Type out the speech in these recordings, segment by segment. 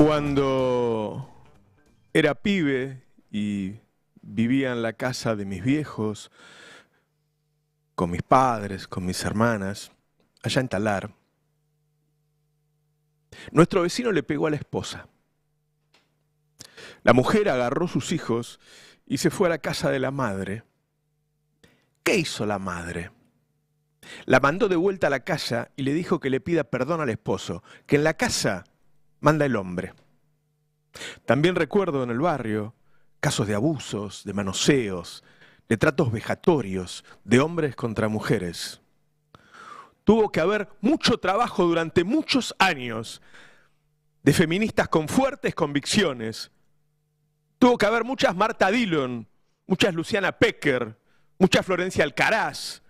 Cuando era pibe y vivía en la casa de mis viejos, con mis padres, con mis hermanas, allá en Talar, nuestro vecino le pegó a la esposa. La mujer agarró sus hijos y se fue a la casa de la madre. ¿Qué hizo la madre? La mandó de vuelta a la casa y le dijo que le pida perdón al esposo, que en la casa manda el hombre. También recuerdo en el barrio casos de abusos, de manoseos, de tratos vejatorios de hombres contra mujeres. Tuvo que haber mucho trabajo durante muchos años de feministas con fuertes convicciones. Tuvo que haber muchas Marta Dillon, muchas Luciana Pecker, muchas Florencia Alcaraz,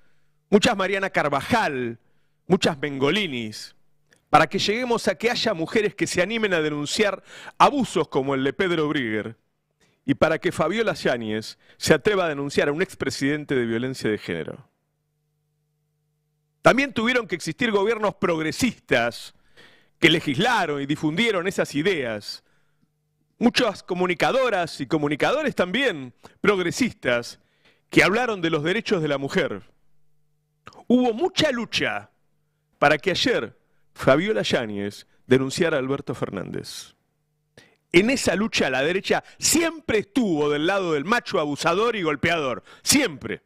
muchas Mariana Carvajal, muchas Mengolinis, para que lleguemos a que haya mujeres que se animen a denunciar abusos como el de Pedro Brigger, y para que Fabiola Yáñez se atreva a denunciar a un expresidente de violencia de género. También tuvieron que existir gobiernos progresistas que legislaron y difundieron esas ideas. Muchas comunicadoras y comunicadores también progresistas que hablaron de los derechos de la mujer. Hubo mucha lucha para que ayer Fabiola Yáñez denunciara a Alberto Fernández. En esa lucha la derecha siempre estuvo del lado del macho abusador y golpeador, siempre.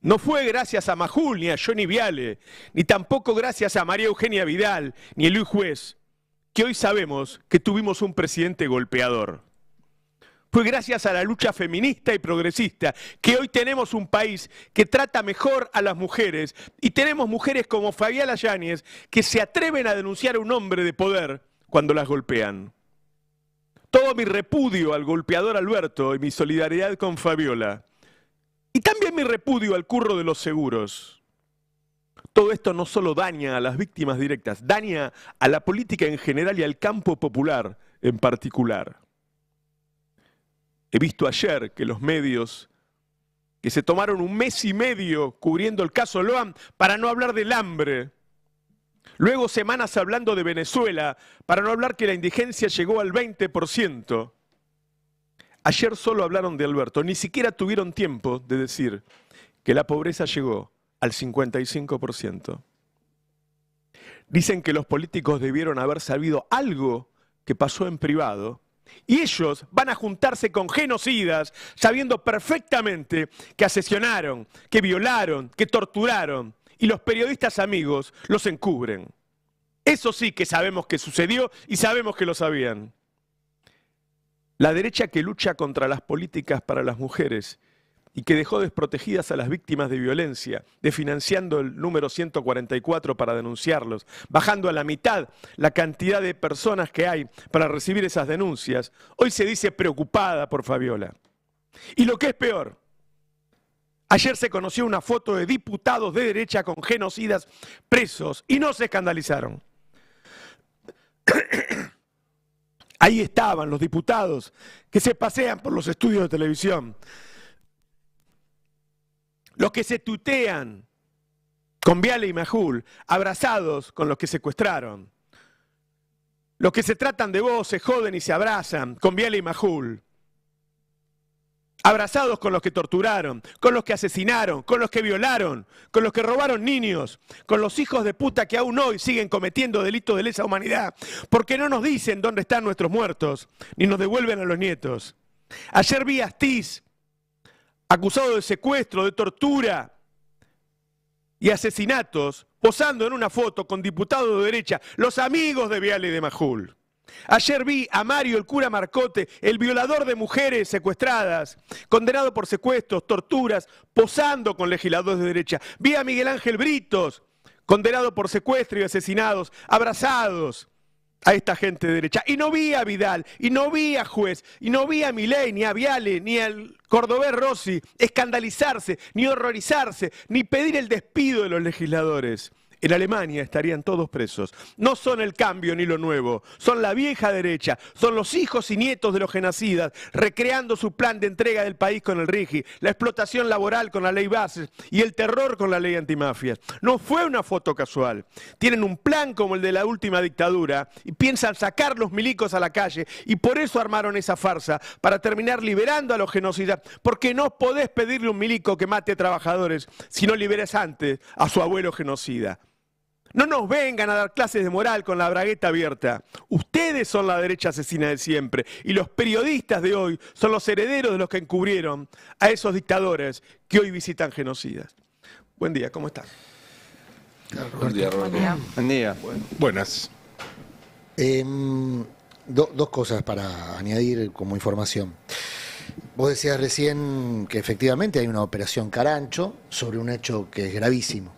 No fue gracias a Majul ni a Johnny Viale, ni tampoco gracias a María Eugenia Vidal ni a Luis Juez, que hoy sabemos que tuvimos un presidente golpeador. Fue gracias a la lucha feminista y progresista que hoy tenemos un país que trata mejor a las mujeres y tenemos mujeres como Fabiola Yáñez que se atreven a denunciar a un hombre de poder cuando las golpean. Todo mi repudio al golpeador Alberto y mi solidaridad con Fabiola. Y también mi repudio al curro de los seguros. Todo esto no solo daña a las víctimas directas, daña a la política en general y al campo popular en particular. He visto ayer que los medios que se tomaron un mes y medio cubriendo el caso Loan para no hablar del hambre, luego semanas hablando de Venezuela para no hablar que la indigencia llegó al 20%. Ayer solo hablaron de Alberto, ni siquiera tuvieron tiempo de decir que la pobreza llegó al 55%. Dicen que los políticos debieron haber sabido algo que pasó en privado y ellos van a juntarse con genocidas sabiendo perfectamente que asesinaron, que violaron, que torturaron y los periodistas amigos los encubren. Eso sí que sabemos que sucedió y sabemos que lo sabían. La derecha que lucha contra las políticas para las mujeres y que dejó desprotegidas a las víctimas de violencia, desfinanciando el número 144 para denunciarlos, bajando a la mitad la cantidad de personas que hay para recibir esas denuncias, hoy se dice preocupada por Fabiola. Y lo que es peor, ayer se conoció una foto de diputados de derecha con genocidas presos y no se escandalizaron. Ahí estaban los diputados que se pasean por los estudios de televisión, los que se tutean con Viale y Majul, abrazados con los que secuestraron, los que se tratan de vos, se joden y se abrazan con Viale y Majul, abrazados con los que torturaron, con los que asesinaron, con los que violaron, con los que robaron niños, con los hijos de puta que aún hoy siguen cometiendo delitos de lesa humanidad, porque no nos dicen dónde están nuestros muertos, ni nos devuelven a los nietos. Ayer vi a Astiz, acusado de secuestro, de tortura y asesinatos, posando en una foto con diputados de derecha, los amigos de Viale y de Majul. Ayer vi a Mario, el cura Marcote, el violador de mujeres secuestradas, condenado por secuestros, torturas, posando con legisladores de derecha. Vi a Miguel Ángel Britos, condenado por secuestro y asesinados, abrazados a esta gente de derecha. Y no vi a Vidal, y no vi a Juez, y no vi a Milei, ni a Viale, ni al cordobés Rossi escandalizarse, ni horrorizarse, ni pedir el despido de los legisladores. En Alemania estarían todos presos. No son el cambio ni lo nuevo, son la vieja derecha, son los hijos y nietos de los genocidas, recreando su plan de entrega del país con el RIGI, la explotación laboral con la ley Bases y el terror con la ley antimafias. No fue una foto casual. Tienen un plan como el de la última dictadura y piensan sacar los milicos a la calle y por eso armaron esa farsa, para terminar liberando a los genocidas, porque no podés pedirle a un milico que mate trabajadores si no liberes antes a su abuelo genocida. No nos vengan a dar clases de moral con la bragueta abierta. Ustedes son la derecha asesina de siempre y los periodistas de hoy son los herederos de los que encubrieron a esos dictadores que hoy visitan genocidas. Buen día, ¿cómo están? Buen día, Roberto. Buen día. Buenas. Dos cosas para añadir como información. Vos decías recién que efectivamente hay una operación Carancho sobre un hecho que es gravísimo.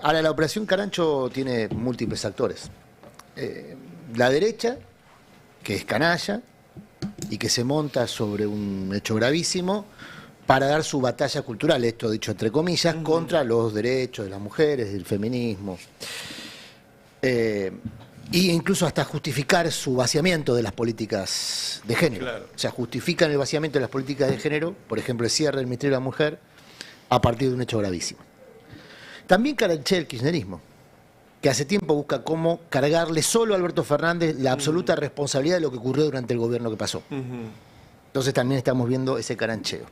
Ahora, la operación Carancho tiene múltiples actores. La derecha, que es canalla y que se monta sobre un hecho gravísimo para dar su batalla cultural, esto dicho entre comillas, contra los derechos de las mujeres, del feminismo. E incluso hasta justificar su vaciamiento de las políticas de género. Claro. O sea, justifican el vaciamiento de las políticas de género, por ejemplo, el cierre del Ministerio de la Mujer, a partir de un hecho gravísimo. También caranché el kirchnerismo, que hace tiempo busca cómo cargarle solo a Alberto Fernández la absoluta responsabilidad de lo que ocurrió durante el gobierno que pasó. Entonces también estamos viendo ese carancheo.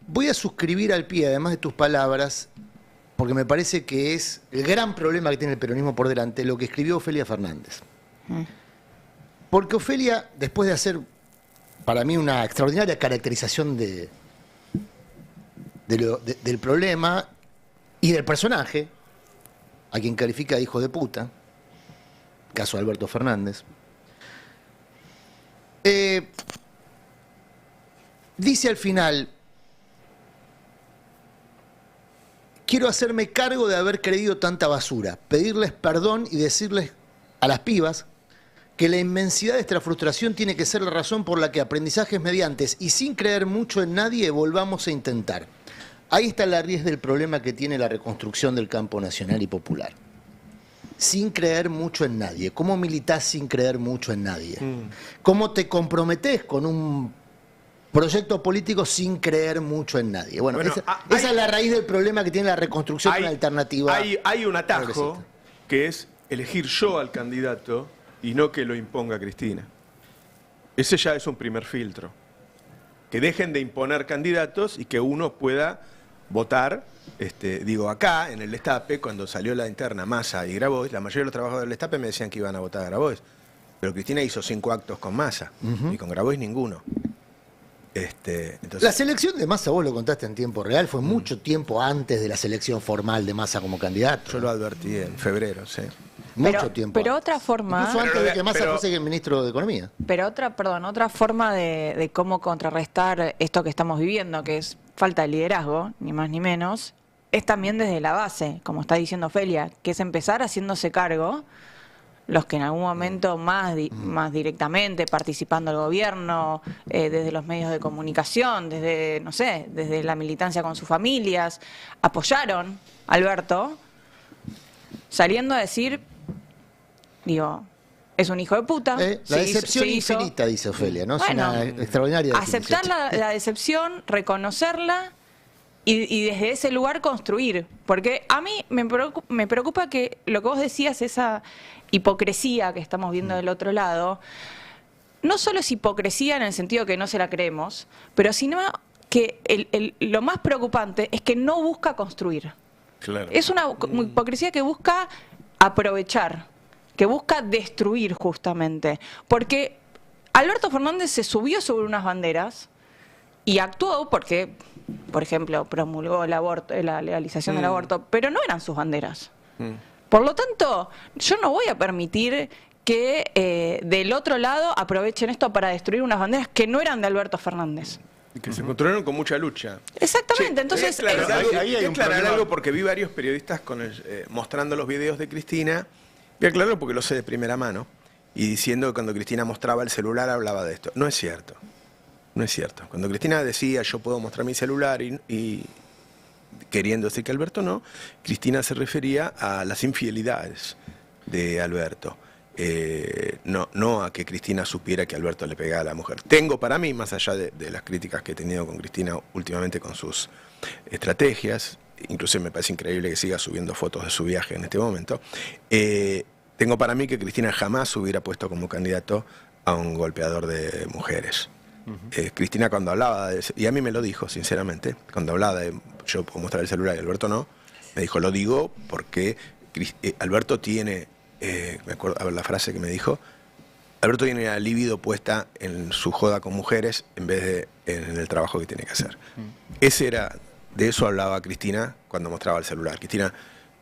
Voy a suscribir al pie, además de tus palabras, porque me parece que es el gran problema que tiene el peronismo por delante, lo que escribió Ofelia Fernández. Porque Ofelia, después de hacer, para mí, una extraordinaria caracterización del problema y del personaje, a quien califica de hijo de puta, caso Alberto Fernández, dice al final: quiero hacerme cargo de haber creído tanta basura, pedirles perdón y decirles a las pibas que la inmensidad de esta frustración tiene que ser la razón por la que aprendizajes mediantes y sin creer mucho en nadie volvamos a intentar. Ahí está la raíz del problema que tiene la reconstrucción del campo nacional y popular. Sin creer mucho en nadie. ¿Cómo militás sin creer mucho en nadie? ¿Cómo te comprometés con un proyecto político sin creer mucho en nadie? Bueno, esa es la raíz del problema que tiene la reconstrucción de una alternativa. Hay un atajo que es elegir yo al candidato y no que lo imponga Cristina. Ese ya es un primer filtro. Que dejen de imponer candidatos y que uno pueda votar. Digo, acá en el Destape, cuando salió la interna Massa y Grabois, la mayoría de los trabajadores del Destape me decían que iban a votar a Grabois. Pero Cristina hizo 5 actos con Massa y con Grabois ninguno. Entonces, la selección de Massa, vos lo contaste en tiempo real, fue mucho tiempo antes de la selección formal de Massa como candidato. yo lo advertí en febrero, sí. Mucho tiempo. Pero otra forma. Incluso antes de que Massa fuese el ministro de Economía. Pero otra forma de cómo contrarrestar esto que estamos viviendo, que es falta de liderazgo, ni más ni menos, es también desde la base, como está diciendo Ofelia, que es empezar haciéndose cargo, los que en algún momento más directamente participando del gobierno, desde los medios de comunicación, desde, no sé, desde la militancia con sus familias, apoyaron a Alberto, saliendo a decir, digo, es un hijo de puta. La decepción infinita, dice Ofelia, ¿no? Bueno, es una extraordinaria definición. aceptar la decepción, reconocerla y desde ese lugar construir. Porque a mí me preocupa que lo que vos decías, esa hipocresía que estamos viendo del otro lado, no solo es hipocresía en el sentido que no se la creemos, pero sino que lo más preocupante es que no busca construir. Claro. Es una hipocresía que busca aprovechar, que busca destruir justamente. Porque Alberto Fernández se subió sobre unas banderas y actuó porque, por ejemplo, promulgó el aborto, la legalización del aborto, pero no eran sus banderas. Por lo tanto, yo no voy a permitir que del otro lado aprovechen esto para destruir unas banderas que no eran de Alberto Fernández. Que se encontraron con mucha lucha. Exactamente, entonces... Hay que aclarar algo porque vi varios periodistas mostrando los videos de Cristina. Voy a aclararlo porque lo sé de primera mano. Y diciendo que cuando Cristina mostraba el celular hablaba de esto. No es cierto. No es cierto. Cuando Cristina decía yo puedo mostrar mi celular y queriendo decir que Alberto no, Cristina se refería a las infidelidades de Alberto. No a que Cristina supiera que Alberto le pegaba a la mujer. Tengo para mí, más allá de las críticas que he tenido con Cristina últimamente con sus estrategias, incluso me parece increíble que siga subiendo fotos de su viaje en este momento, tengo para mí que Cristina jamás hubiera puesto como candidato a un golpeador de mujeres. Cristina cuando hablaba de, y a mí me lo dijo sinceramente, cuando hablaba de yo puedo mostrar el celular y Alberto no, me dijo, lo digo porque Alberto tiene, me acuerdo, a ver la frase que me dijo, Alberto tiene la libido puesta en su joda con mujeres en vez de en el trabajo que tiene que hacer. De eso hablaba Cristina cuando mostraba el celular. Cristina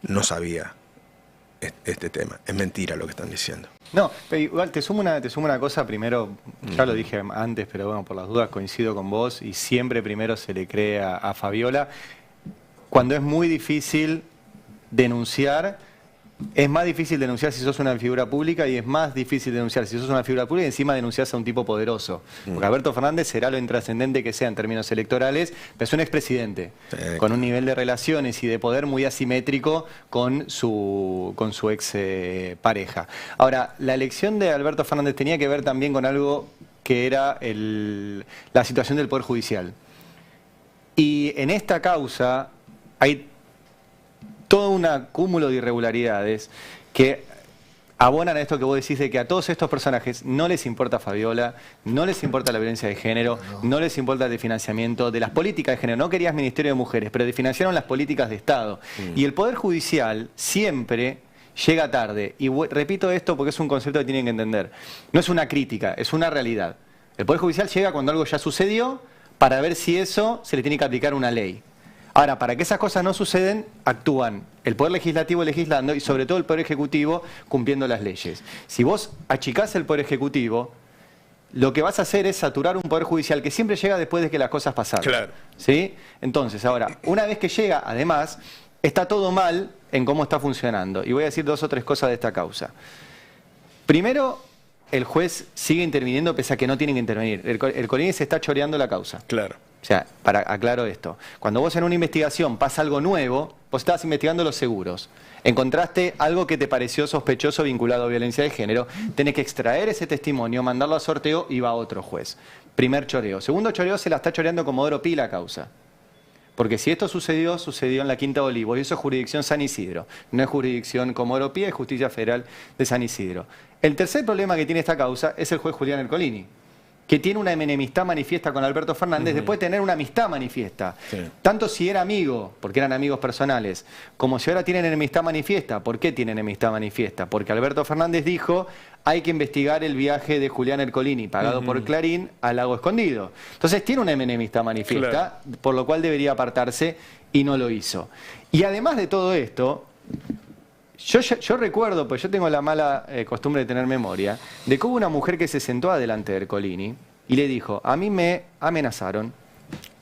no sabía este tema. Es mentira lo que están diciendo. No, pero igual te sumo una cosa. Primero, ya lo dije antes, pero bueno, por las dudas coincido con vos y siempre primero se le cree a Fabiola. Cuando es muy difícil denunciar, es más difícil denunciar si sos una figura pública y es más difícil denunciar si sos una figura pública y encima denunciás a un tipo poderoso. Porque Alberto Fernández será lo intrascendente que sea en términos electorales, pero es un expresidente, con un nivel de relaciones y de poder muy asimétrico con su ex pareja. Ahora, la elección de Alberto Fernández tenía que ver también con algo que era la situación del Poder Judicial. Y en esta causa hay todo un cúmulo de irregularidades que abonan a esto que vos decís de que a todos estos personajes no les importa Fabiola, no les importa la violencia de género, no les importa el financiamiento de las políticas de género. No querías Ministerio de Mujeres, pero financiaron las políticas de Estado. Y el Poder Judicial siempre llega tarde. Y repito esto porque es un concepto que tienen que entender. No es una crítica, es una realidad. El Poder Judicial llega cuando algo ya sucedió para ver si eso se le tiene que aplicar una ley. Ahora, para que esas cosas no suceden, actúan el Poder Legislativo legislando y sobre todo el Poder Ejecutivo cumpliendo las leyes. Si vos achicás el Poder Ejecutivo, lo que vas a hacer es saturar un Poder Judicial que siempre llega después de que las cosas pasaron. Claro. ¿Sí? Entonces, ahora, una vez que llega, además, está todo mal en cómo está funcionando. Y voy a decir 2 o 3 cosas de esta causa. Primero, el juez sigue interviniendo pese a que no tienen que intervenir. El Colini se está choreando la causa. Claro. O sea, aclaro esto. Cuando vos en una investigación pasa algo nuevo, vos estabas investigando los seguros, encontraste algo que te pareció sospechoso vinculado a violencia de género, tenés que extraer ese testimonio, mandarlo a sorteo y va a otro juez. Primer choreo. Segundo choreo, se la está choreando Comodoro Pi la causa. Porque si esto sucedió en la Quinta de Olivos y eso es jurisdicción San Isidro. No es jurisdicción Comodoro Pi, es Justicia Federal de San Isidro. El tercer problema que tiene esta causa es el juez Julián Ercolini, que tiene una enemistad manifiesta con Alberto Fernández después de tener una amistad manifiesta. Sí. Tanto si era amigo, porque eran amigos personales, como si ahora tienen enemistad manifiesta. ¿Por qué tienen enemistad manifiesta? Porque Alberto Fernández dijo, hay que investigar el viaje de Julián Ercolini, pagado por Clarín, al Lago Escondido. Entonces tiene una enemistad manifiesta, por lo cual debería apartarse y no lo hizo. Y además de todo esto, yo recuerdo, pues yo tengo la mala costumbre de tener memoria, de que hubo una mujer que se sentó adelante de Ercolini y le dijo, a mí me amenazaron,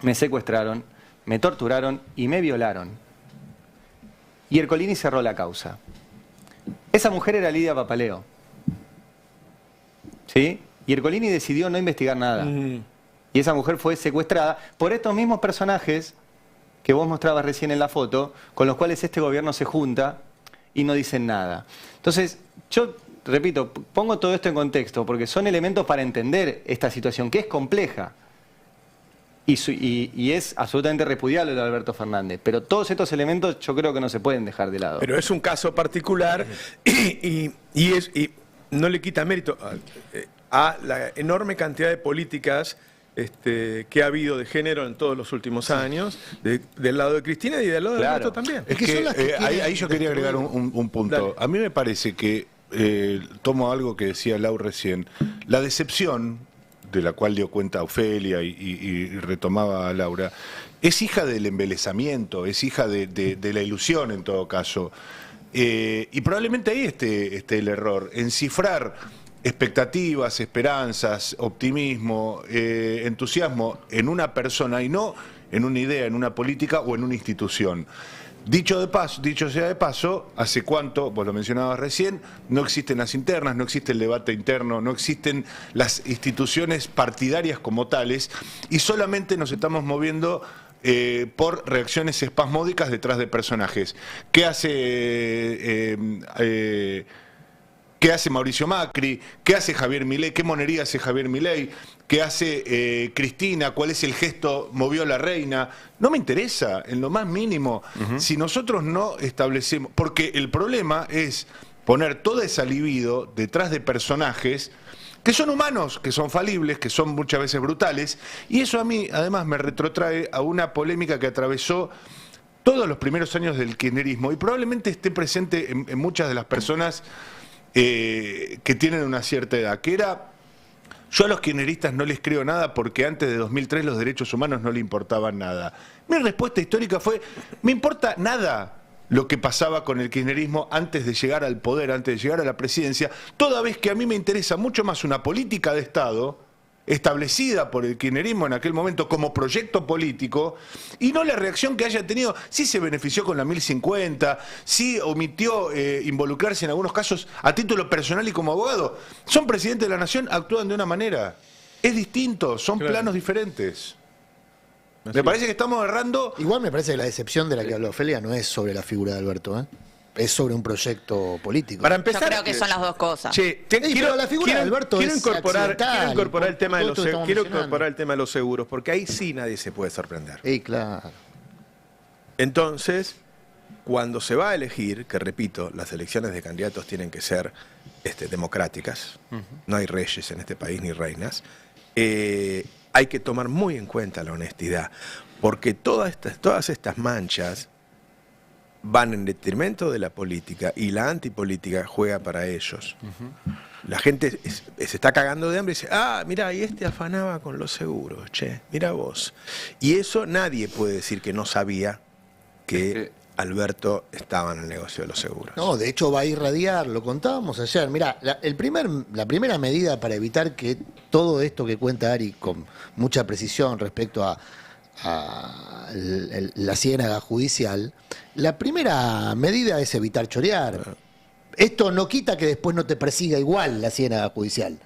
me secuestraron, me torturaron y me violaron. Y Ercolini cerró la causa. Esa mujer era Lidia Papaleo. ¿Sí? Y Ercolini decidió no investigar nada. Y esa mujer fue secuestrada por estos mismos personajes que vos mostrabas recién en la foto, con los cuales este gobierno se junta y no dicen nada. Entonces, yo, repito, pongo todo esto en contexto, porque son elementos para entender esta situación, que es compleja. Y es absolutamente repudiable lo de Alberto Fernández. Pero todos estos elementos yo creo que no se pueden dejar de lado. Pero es un caso particular y no le quita mérito a la enorme cantidad de políticas que ha habido de género en todos los últimos años, del lado de Cristina y del lado de Alberto también. Es que ahí yo quería agregar un punto. Dale. A mí me parece que, tomo algo que decía Lau recién, la decepción, de la cual dio cuenta Ofelia y retomaba a Laura, es hija del embelezamiento, es hija de la ilusión en todo caso. Y probablemente ahí esté el error, en cifrar expectativas, esperanzas, optimismo, entusiasmo en una persona y no en una idea, en una política o en una institución. Dicho sea de paso, ¿hace cuánto, vos lo mencionabas recién, no existen las internas, no existe el debate interno, no existen las instituciones partidarias como tales y solamente nos estamos moviendo por reacciones espasmódicas detrás de personajes. ¿Qué hace Mauricio Macri? ¿Qué hace Javier Milei? ¿Qué monería hace Javier Milei? ¿Qué hace Cristina? ¿Cuál es el gesto? ¿Movió a la reina? No me interesa, en lo más mínimo. Si nosotros no establecemos... Porque el problema es poner toda esa libido detrás de personajes que son humanos, que son falibles, que son muchas veces brutales, y eso a mí además me retrotrae a una polémica que atravesó todos los primeros años del kirchnerismo y probablemente esté presente en muchas de las personas que tienen una cierta edad, que era: yo a los kirchneristas no les creo nada porque antes de 2003 los derechos humanos no le importaban nada. Mi respuesta histórica fue: me importa nada lo que pasaba con el kirchnerismo antes de llegar al poder, antes de llegar a la presidencia, toda vez que a mí me interesa mucho más una política de Estado establecida por el kirchnerismo en aquel momento como proyecto político, y no la reacción que haya tenido, si se benefició con la 1050, si omitió involucrarse en algunos casos a título personal y como abogado. Son presidentes de la nación, actúan de una manera. Es distinto, son planos diferentes. Me parece que estamos errando. Igual me parece que la decepción de la que habló Ofelia no es sobre la figura de Alberto, ¿eh? Es sobre un proyecto político. Para empezar, yo creo que son las dos cosas. Che, pero la figura de Alberto quiero es incorporar el tema de quiero incorporar el tema de los seguros, porque ahí sí nadie se puede sorprender. Claro. Entonces, cuando se va a elegir, que repito, las elecciones de candidatos tienen que ser democráticas, no hay reyes en este país ni reinas, hay que tomar muy en cuenta la honestidad, porque todas estas manchas van en detrimento de la política y la antipolítica juega para ellos. La gente se está cagando de hambre y dice: ah, mirá, y afanaba con los seguros, che, mirá vos. Y eso nadie puede decir que no sabía que Alberto estaba en el negocio de los seguros. No, de hecho va a irradiar, lo contábamos ayer. Mirá, la primera medida para evitar que todo esto que cuenta Ari con mucha precisión respecto a la ciénaga judicial, la primera medida es evitar chorear. Esto no quita que después no te persiga igual la ciénaga judicial.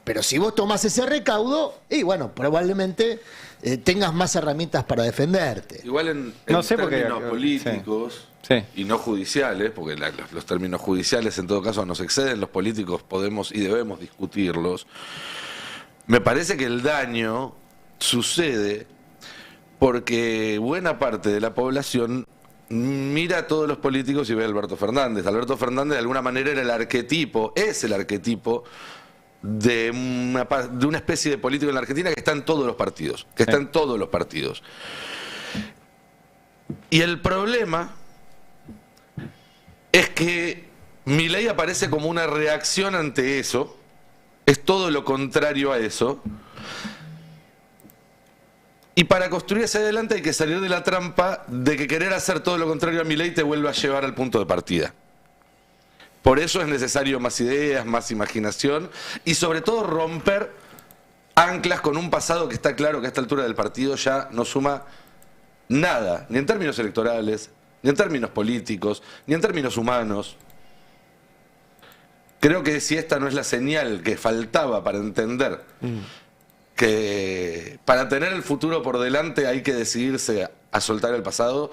Pero si vos tomás ese recaudo, bueno, probablemente tengas más herramientas para defenderte. Igual en No sé términos porque- políticos Sí. y no judiciales, porque los términos judiciales en todo caso nos exceden, los políticos podemos y debemos discutirlos. Me parece que el daño sucede porque buena parte de la población mira a todos los políticos y ve a Alberto Fernández. Alberto Fernández de alguna manera era el arquetipo, es el arquetipo de una especie de político en la Argentina que está en todos los partidos, Y el problema es que Milei aparece como una reacción ante eso, es todo lo contrario a eso. Y para construir hacia adelante hay que salir de la trampa de que querer hacer todo lo contrario a Milei te vuelve a llevar al punto de partida. Por eso es necesario más ideas, más imaginación y sobre todo romper anclas con un pasado que está claro que a esta altura del partido ya no suma nada, ni en términos electorales, ni en términos políticos, ni en términos humanos. Creo que si esta no es la señal que faltaba para entender que para tener el futuro por delante hay que decidirse a soltar el pasado,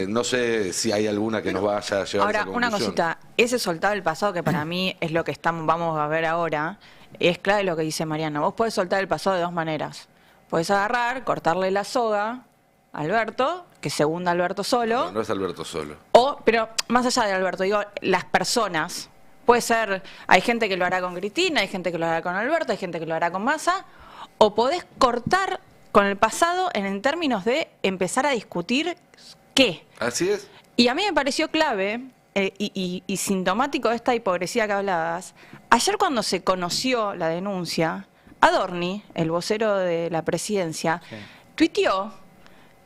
no sé si hay alguna que nos vaya a llevar Ahora, a esa una conclusión. cosita, ese soltar el pasado que para mí es lo que vamos a ver ahora, es clave lo que dice Mariana. Vos podés soltar el pasado de dos maneras. Podés agarrar, cortarle la soga a Alberto, que se hunda Alberto solo, No es Alberto solo. pero más allá de Alberto, digo, las personas. Puede ser, hay gente que lo hará con Cristina, hay gente que lo hará con Alberto, hay gente que lo hará con Massa, o podés cortar con el pasado en términos de empezar a discutir qué. Así es. Y a mí me pareció clave y sintomático de esta hipocresía que hablabas. Ayer cuando se conoció la denuncia, Adorni, el vocero de la presidencia, tuiteó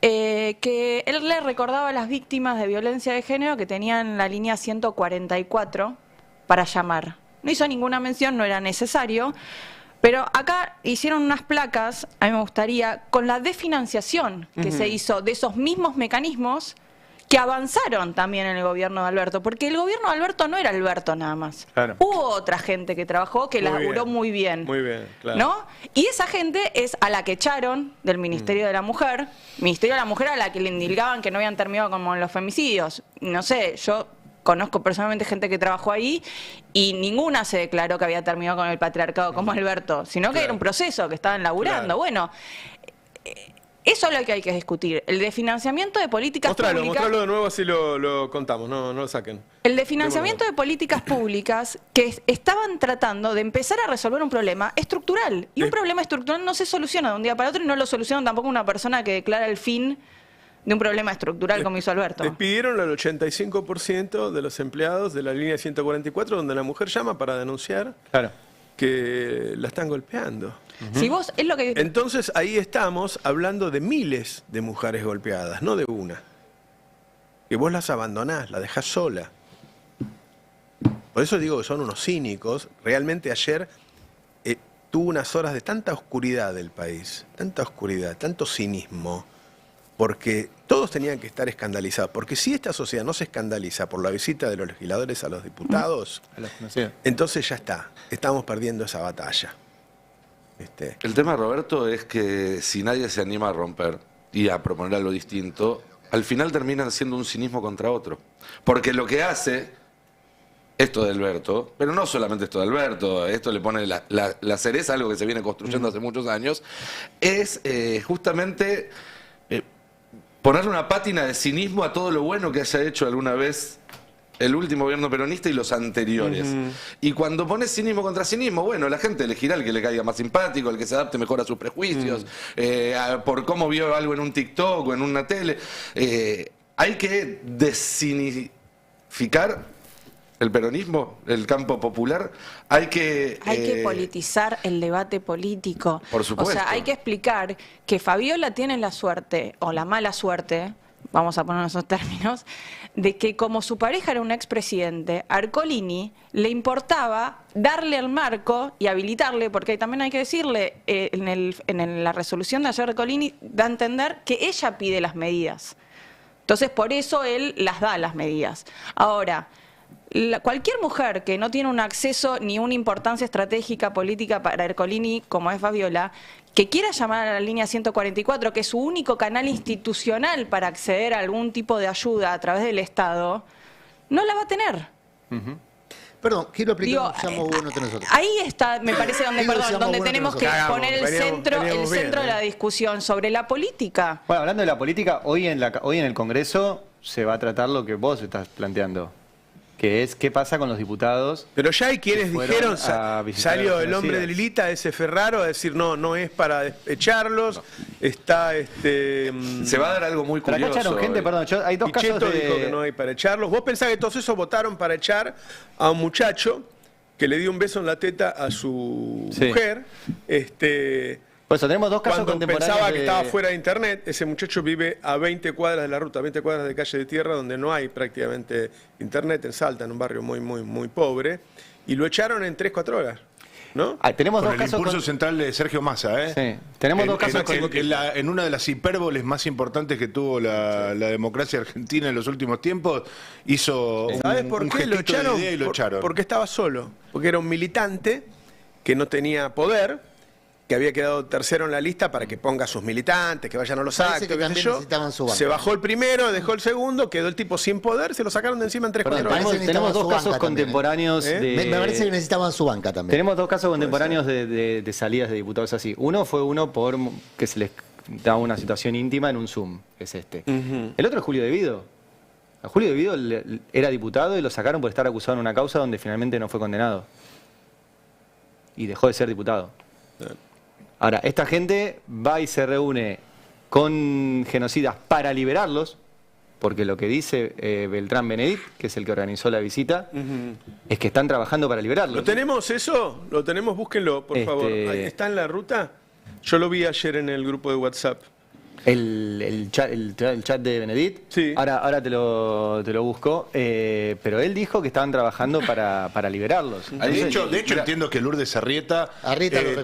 que él le recordaba a las víctimas de violencia de género que tenían la línea 144 para llamar. No hizo ninguna mención, no era necesario. Pero acá hicieron unas placas, a mí me gustaría, con la desfinanciación que se hizo de esos mismos mecanismos que avanzaron también en el gobierno de Alberto, porque el gobierno de Alberto no era Alberto nada más. Claro. Hubo otra gente que trabajó, que Muy laburó bien. muy bien. Muy bien, claro. ¿No? Y esa gente es a la que echaron del Ministerio de la Mujer, Ministerio de la Mujer a la que le indilgaban que no habían terminado como en los femicidios. No sé, yo conozco personalmente gente que trabajó ahí y ninguna se declaró que había terminado con el patriarcado como Alberto, sino que Claro. era un proceso que estaban laburando. Claro. Bueno, eso es lo que hay que discutir. El de financiamiento de políticas públicas. Mostralo de nuevo así lo contamos, no lo saquen. El de financiamiento de políticas públicas que estaban tratando de empezar a resolver un problema estructural. Y un problema estructural no se soluciona de un día para otro y no lo soluciona tampoco una persona que declara el fin de un problema estructural como hizo Alberto. Despidieron al 85% de los empleados de la línea 144, donde la mujer llama para denunciar Claro. que la están golpeando. Si vos, es lo que... Entonces ahí estamos hablando de miles de mujeres golpeadas, no de una. Que vos las abandonás, la dejás sola. Por eso digo que son unos cínicos. Realmente ayer tuvo unas horas de tanta oscuridad del país, tanta oscuridad, tanto cinismo, porque todos tenían que estar escandalizados. Porque si esta sociedad no se escandaliza por la visita de los legisladores a los diputados, A los conocidos. entonces ya está, estamos perdiendo esa batalla. El tema, Roberto, es que si nadie se anima a romper y a proponer algo distinto, al final terminan siendo un cinismo contra otro. Porque lo que hace esto de Alberto, pero no solamente esto de Alberto, esto le pone la cereza a algo que se viene construyendo hace muchos años, es justamente ponerle una pátina de cinismo a todo lo bueno que haya hecho alguna vez el último gobierno peronista y los anteriores. Y cuando pones cinismo contra cinismo, bueno, la gente elegirá el que le caiga más simpático, el que se adapte mejor a sus prejuicios, por cómo vio algo en un TikTok o en una tele. Hay que designificar el peronismo, el campo popular. Hay que politizar el debate político. Por supuesto. O sea, hay que explicar que Fabiola tiene la suerte, o la mala suerte, vamos a poner esos términos, de que como su pareja era un expresidente, a Ercolini le importaba darle el marco y habilitarle, porque también hay que decirle, en la resolución de ayer Ercolini da a entender que ella pide las medidas. Entonces, por eso él las da las medidas. Ahora, cualquier mujer que no tiene un acceso ni una importancia estratégica política para Ercolini, como es Fabiola, que quiera llamar a la línea 144, que es su único canal institucional para acceder a algún tipo de ayuda a través del Estado, no la va a tener. Perdón, quiero aplicar Digo, un llamo bueno entre nosotros. ahí está, me parece, donde, Digo, perdón, seamos donde buenos tenemos que nosotros. poner el centro de la discusión sobre la política. Bueno, hablando de la política, hoy en el Congreso se va a tratar lo que vos estás planteando, que es qué pasa con los diputados. Pero ya hay quienes que fueron dijeron, a visitar a salió los el hombre de genocidas. Lilita, ese Ferraro, a decir, no es para echarlos, está se va a dar algo muy Pero acá curioso. echaron gente, perdón, hay dos Pichetto casos dijo que no de... hay para echarlos. ¿Vos pensás que todos esos votaron para echar a un muchacho que le dio un beso en la teta a su Sí. mujer? Por eso tenemos dos casos Cuando contemporáneos pensaba que de- estaba fuera de internet, ese muchacho vive a 20 cuadras de la ruta, 20 cuadras de calle de tierra, donde no hay prácticamente internet, en Salta, en un barrio muy pobre, y lo echaron en 3-4 horas, ¿no? tenemos Con dos el casos impulso con- central de Sergio Massa, ¿eh? Sí, tenemos dos casos en una de las hipérboles más importantes que tuvo la democracia argentina en los últimos tiempos, hizo ¿Sabes por un qué lo gestito de echaron? idea y lo echaron. Porque estaba solo, porque era un militante que no tenía poder, que había quedado tercero en la lista para que ponga a sus militantes, que vayan a los Parece actos, que qué sé también yo. necesitaban su banca. Se bajó el primero, dejó el segundo, quedó el tipo sin poder, se lo sacaron de encima en 3-4 Perdón, horas. parece que tenemos necesitaban dos su casos banca también, contemporáneos ¿eh? de... Me parece que necesitaban su banca también. Tenemos dos casos contemporáneos de salidas de diputados así. Uno fue uno por que se les daba una situación íntima en un Zoom, que es este. El otro es Julio De Vido. A Julio De Vido era diputado y lo sacaron por estar acusado en una causa donde finalmente no fue condenado. Y dejó de ser diputado. Ahora, esta gente va y se reúne con genocidas para liberarlos, porque lo que dice Beltrán Benedict, que es el que organizó la visita, es que están trabajando para liberarlos. ¿Lo tenemos eso? ¿Lo tenemos? Búsquenlo, por favor. Ahí está en la ruta. Yo lo vi ayer en el grupo de WhatsApp. El chat de Benedit, Sí. ahora te lo busco, pero él dijo que estaban trabajando para liberarlos. De hecho, entiendo que Lourdes Arrieta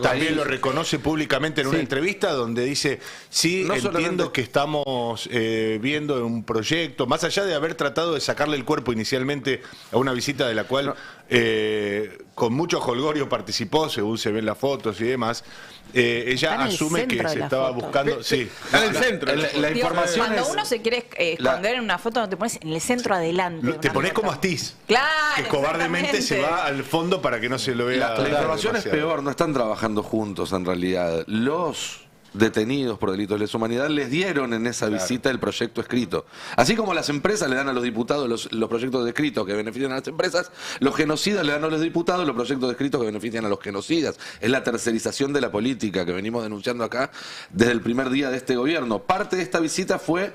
también lo reconoce públicamente en una entrevista donde dice, sí, No entiendo solamente- que estamos viendo un proyecto, más allá de haber tratado de sacarle el cuerpo inicialmente a una visita de la cual con mucho jolgorio participó, según se ven las fotos y demás, ella Está en el asume que centro de se la estaba foto. buscando... Sí. Está en el centro. La Digo, información cuando es... uno se quiere esconder en una foto, no te pones en el centro adelante. Te una pones como foto. Astiz, Claro. que cobardemente se exactamente. va al fondo para que no se lo vea. La información es demasiado. peor, no están trabajando juntos en realidad. Los detenidos por delitos de lesa humanidad les dieron en esa visita el proyecto escrito. Así como las empresas le dan a los diputados los proyectos escritos que benefician a las empresas, los genocidas le dan a los diputados los proyectos escritos que benefician a los genocidas. Es la tercerización de la política que venimos denunciando acá desde el primer día de este gobierno. Parte de esta visita fue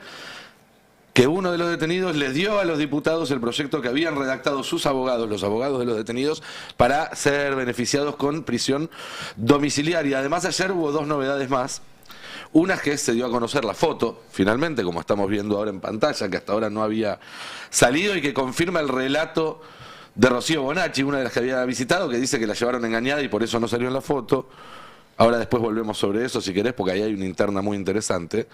que uno de los detenidos les dio a los diputados el proyecto que habían redactado sus abogados, los abogados de los detenidos, para ser beneficiados con prisión domiciliaria. Además, ayer hubo dos novedades más. Una es que se dio a conocer la foto, finalmente, como estamos viendo ahora en pantalla, que hasta ahora no había salido y que confirma el relato de Rocío Bonacci, una de las que había visitado, que dice que la llevaron engañada y por eso no salió en la foto. Ahora después volvemos sobre eso, si querés, porque ahí hay una interna muy interesante.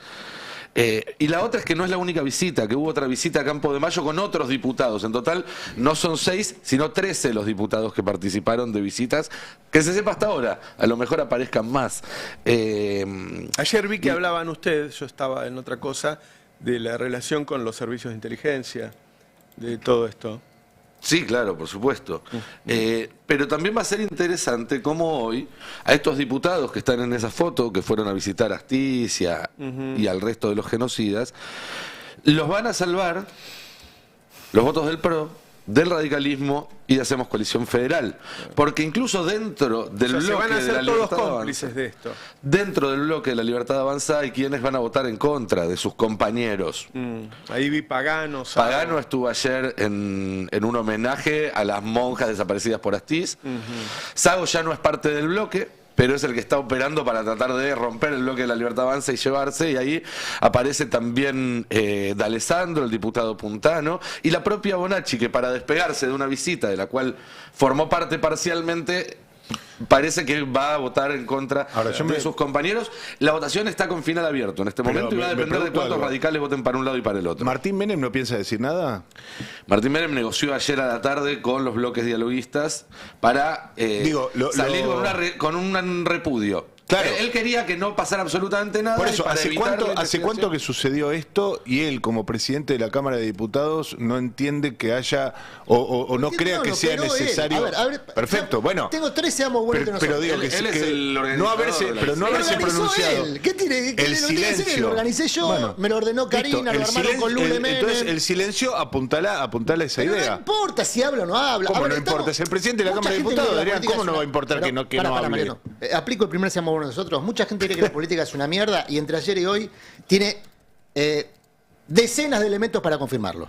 Y la otra es que no es la única visita, que hubo otra visita a Campo de Mayo con otros diputados. En total no son 6, sino 13 los diputados que participaron de visitas. Que se sepa hasta ahora, a lo mejor aparezcan más. Ayer vi que hablaban ustedes, yo estaba en otra cosa, de la relación con los servicios de inteligencia, de todo esto. Sí, claro, por supuesto. Pero también va a ser interesante cómo hoy a estos diputados que están en esa foto, que fueron a visitar a Asticia y al resto de los genocidas, los van a salvar los votos del PRO, del radicalismo y de Hacemos Coalición Federal. Porque incluso dentro del O sea, se bloque van a de ser la todos Libertad cómplices Avanza, de esto. dentro del bloque de la Libertad Avanza hay quienes van a votar en contra de sus compañeros. Ahí vi Pagano. Pagano estuvo ayer en un homenaje a las monjas desaparecidas por Astiz. Sago ya no es parte del bloque, pero es el que está operando para tratar de romper el bloque de la Libertad Avanza y llevarse, y ahí aparece también D'Alessandro, el diputado puntano, y la propia Bonacci, que para despegarse de una visita de la cual formó parte parcialmente, parece que va a votar en contra de sus compañeros. La votación está con final abierto en este momento y va a depender de cuántos radicales voten para un lado y para el otro. ¿Martín Menem no piensa decir nada? Martín Menem negoció ayer a la tarde con los bloques dialoguistas para salir con un repudio. Claro. Él quería que no pasara absolutamente nada. Por eso, para ¿hace evitar la cuánto que investigación? sucedió esto y él, como presidente de la Cámara de Diputados, no entiende que haya o no crea que sea necesario? A ver, Perfecto, bueno. Tengo 13 amos buenos de nosotros. Pero digo que, Él es el no organizador haberse, de la pero no visita. haberse Lo organizó pronunciado. él. ¿Qué tiene? ¿Qué El lo tiene que hacer? silencio. Lo organicé yo, Bueno, me lo ordenó Karina, lo armaron con Lule Menem. Entonces, el silencio apuntala esa Pero idea. no importa si habla o no habla. ¿Cómo A ver, no importa? Es el presidente de la mucha Cámara de gente Diputados, cree que la Adrián. política ¿Cómo es no va a una- importar que no Para, hable? Mariano. Aplico el primer seamos buenos nosotros. Mucha gente cree que la política es una mierda y entre ayer y hoy tiene decenas de elementos para confirmarlo.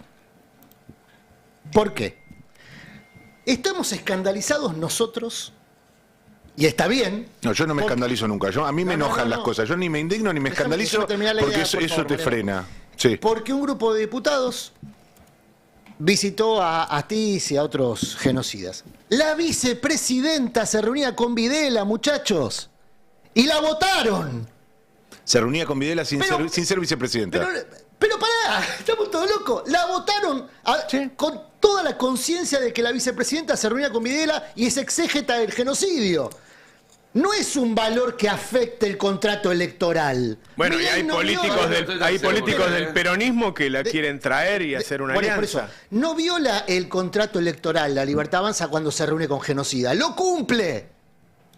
¿Por qué? Estamos escandalizados nosotros, y está bien. No, yo no me escandalizo nunca. A mí me No, no, enojan no, las no. cosas. Yo ni me indigno ni me Déjame escandalizo terminar la porque idea, eso por favor, te Mariano. frena. Sí. Porque un grupo de diputados visitó a Astiz y a otros genocidas. La vicepresidenta se reunía con Videla, muchachos, y la votaron. Se reunía con Videla sin ser vicepresidenta. Pero pará, estamos todos locos. La votaron con toda la conciencia de que la vicepresidenta se reunía con Videla y es exégeta del genocidio. No es un valor que afecte el contrato electoral. Bueno, y Milei hay no políticos, viola- hay políticos del peronismo que la quieren traer y hacer una Por alianza. eso, no viola el contrato electoral la Libertad Avanza cuando se reúne con genocida. ¡Lo cumple!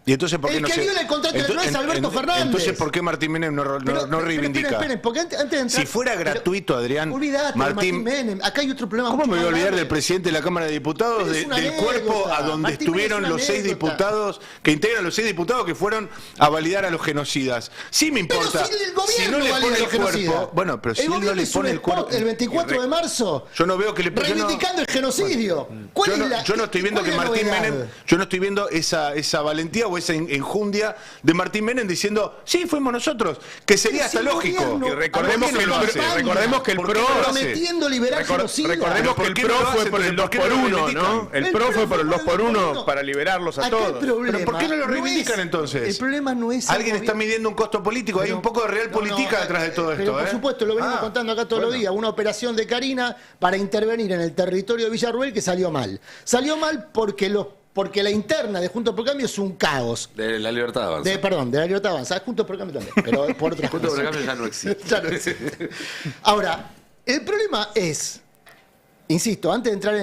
¿Y entonces por qué El no que se- viola el contrato electoral es Alberto Fernández. Entonces, ¿por qué Martín Menem no reivindica? Esperen, porque antes de entrar, Si fuera gratuito, Adrián, olvídate de Martín Menem. Acá hay otro problema. ¿Cómo mucho me voy a más olvidar grave. del presidente de la Cámara de Diputados, Pero es una del anécdota. cuerpo a donde Martín estuvieron Menem es los una 6 anécdota. diputados, que integran los 6 diputados que fueron a validar a los genocidas? Sí me Pero importa. si el gobierno no le valida pone el los genocidas. cuerpo. Bueno, pero si él no gobierno le hizo un pone el spot cuerpo. el 24 de marzo. Yo no veo que le reivindicando el genocidio. ¿Cuál Yo es no, la, yo no estoy viendo cuál que es la Martín novedad? Menem, yo no estoy viendo esa valentía o esa enjundia de Martín Menem diciendo, sí, fuimos nosotros, que sería hasta lógico. Y recordemos que el PRO... Prometiendo liberar genocidas. Recordemos que el PRO fue por el 2 por 1, ¿no? El PRO fue por el 2 por 1 para liberarlos a todos. ¿Pero por qué no lo reivindican entonces? El problema no es... Alguien está midiendo un costo político, hay un poco de realpolitica detrás de todo esto. Por supuesto, lo venimos contando acá todos los días. Una operación de Karina para intervenir en el territorio de Villarruel que salió mal. Salió mal porque la interna de Juntos por el Cambio es un caos. De la Libertad Avanza. De la Libertad Avanza. Juntos por el Cambio también, pero por otras Juntos por el cosas. Cambio ya no existe. Ya no existe. Ahora, el problema es, insisto, antes de entrar